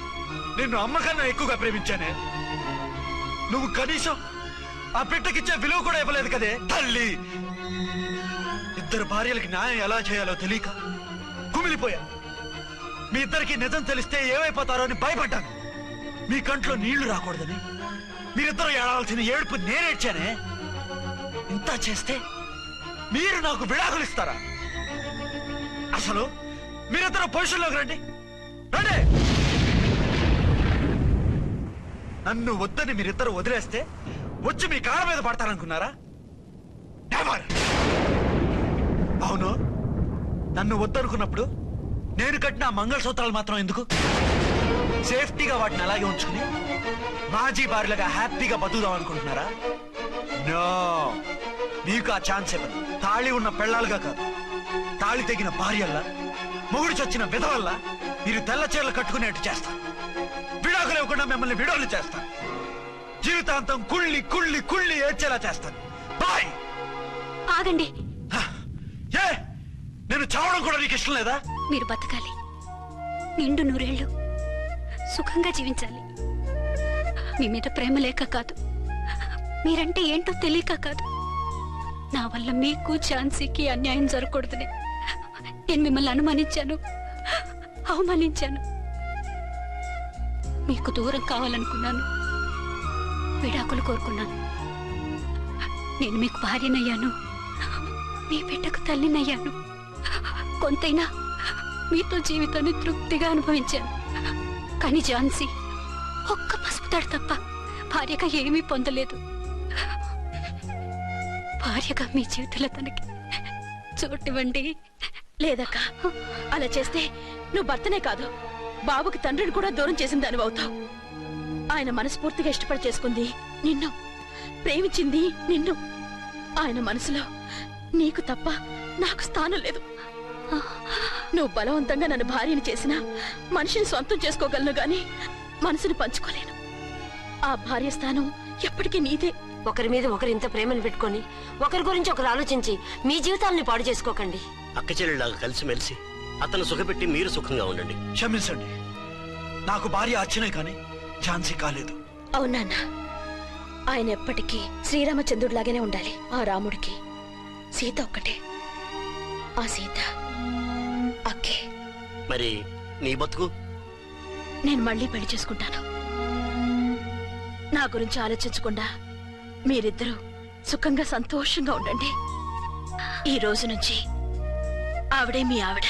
[SPEAKER 2] నిన్ను అమ్మకన్నా ఎక్కువగా ప్రేమించానే. నువ్వు కనీసం ఆ బిడ్డకిచ్చే విలువ కూడా ఇవ్వలేదు కదే తల్లి. 2 భార్యలకి న్యాయం ఎలా చేయాలో తెలియక కుమిలిపోయా. మీ ఇద్దరికి నిజం తెలిస్తే ఏమైపోతారో అని భయపడ్డాను. మీ కంట్లో నీళ్లు రాకూడదని మీరిద్దరూ ఏడాల్సిన ఏడుపు నేనేడ్చానే. ఇంత చేస్తే మీరు నాకు విడాకులు ఇస్తారా? అసలు మీరిద్దరు పొజిషన్లోకి రండి రండి. నన్ను వద్దని మీరిద్దరు వదిలేస్తే వచ్చి మీ కాళ్ళ మీద పడతారనుకున్నారా? నెవర్. అవును, నన్ను వద్దనుకున్నప్పుడు నేను కట్టిన ఆ మంగళసూత్రాలు మాత్రం ఎందుకు? సేఫ్టీగా వాటిని అలాగే ఉంచుకుని మాజీ భార్యలుగా హ్యాపీగా బతుకుదాం అనుకుంటున్నారా? నో, మీకు ఆ ఛాన్స్ ఇవ్వదు. తాళి ఉన్న పెళ్ళాలుగా కాదు, తాళి తెగిన భార్యల్లా, మొగుడు చచ్చిన విధవల్లా మీరు తెల్ల చీరలు కట్టుకునేట్టు చేస్తాను. విడాకులు ఇవ్వకుండా మిమ్మల్ని విడోలు చేస్తాను. జీవితాంతం కుళ్ళి కుళ్ళి కుళ్ళి ఏడ్చేలా చేస్తాను. బాయ్.
[SPEAKER 3] ఆగండి.
[SPEAKER 2] ఏ, నేను చావడం కూడా నీకు ఇష్టం లేదా?
[SPEAKER 3] మీరు బతకాలి, నిండు నూరేళ్లు సుఖంగా జీవించాలి. మీ మీద ప్రేమ లేక కాదు, మీరంటే ఏంటో తెలియక కాదు. నా వల్ల మీకు ఝాన్సీకి అన్యాయం జరగకూడదని నేను మిమ్మల్ని అనుమానించాను, అవమానించాను. మీకు దూరం కావాలనుకున్నాను, విడాకులు కోరుకున్నాను. నేను మీకు భార్యనయ్యాను, మీ బిడ్డకు తల్లినయ్యాను. కొంతైనా మీతో జీవితాన్ని తృప్తిగా అనుభవించాను. కానీ ఝాన్సీ ఒక్క పసుపు తాడు తప్ప భార్యగా ఏమీ పొందలేదు. భార్యగా మీ జీవితంలో తనకి చోటివ్వండి.
[SPEAKER 1] లేదక్క, అలా చేస్తే నువ్వు భర్తనే కాదు, బాబుకి తండ్రిని కూడా దూరం చేసిన దానివి అవుతావు. ఆయన మనస్ఫూర్తిగా ఇష్టపడి చేసుకుంది నిన్ను, ప్రేమించింది నిన్ను. ఆయన మనసులో నీకు తప్ప నాకు స్థానం లేదు. నువ్వు బలవంతంగా నన్ను భార్యని చేసినా మనిషిని సొంతం చేసుకోగలను గాని మనసుని పంచుకోలేను. ఆ భార్య స్థానం ఎప్పటికీ నీదే.
[SPEAKER 3] ఒకరి మీద ఒకరు ఇంత ప్రేమను పెట్టుకొని ఒకరి గురించి ఒకరు ఆలోచించి మీ జీవితాలని పాడు చేసుకోకండి.
[SPEAKER 8] అక్క చెల్లెళ్ళలాగా కలిసిమెలిసి అతను సుఖపెట్టి మీరు సుఖంగా ఉండండి.
[SPEAKER 2] క్షమించండి, నాకు భార్య అర్చనే కానీ ఝాన్సీ కాలేదు.
[SPEAKER 1] అవునాన్న, ఆయన ఎప్పటికీ శ్రీరామచంద్రుడిలాగానే ఉండాలి. ఆ రాముడికి సీత ఒక్కటే, ఆ సీత అక్కే.
[SPEAKER 8] మరి నీ బతుకు?
[SPEAKER 1] నేను మళ్ళీ పెళ్లి చేసుకుంటాను. నా గురించి ఆలోచించకుండా మీరిద్దరూ సుఖంగా సంతోషంగా ఉండండి. ఈ రోజు నుంచి ఆవిడే మీ ఆవిడ.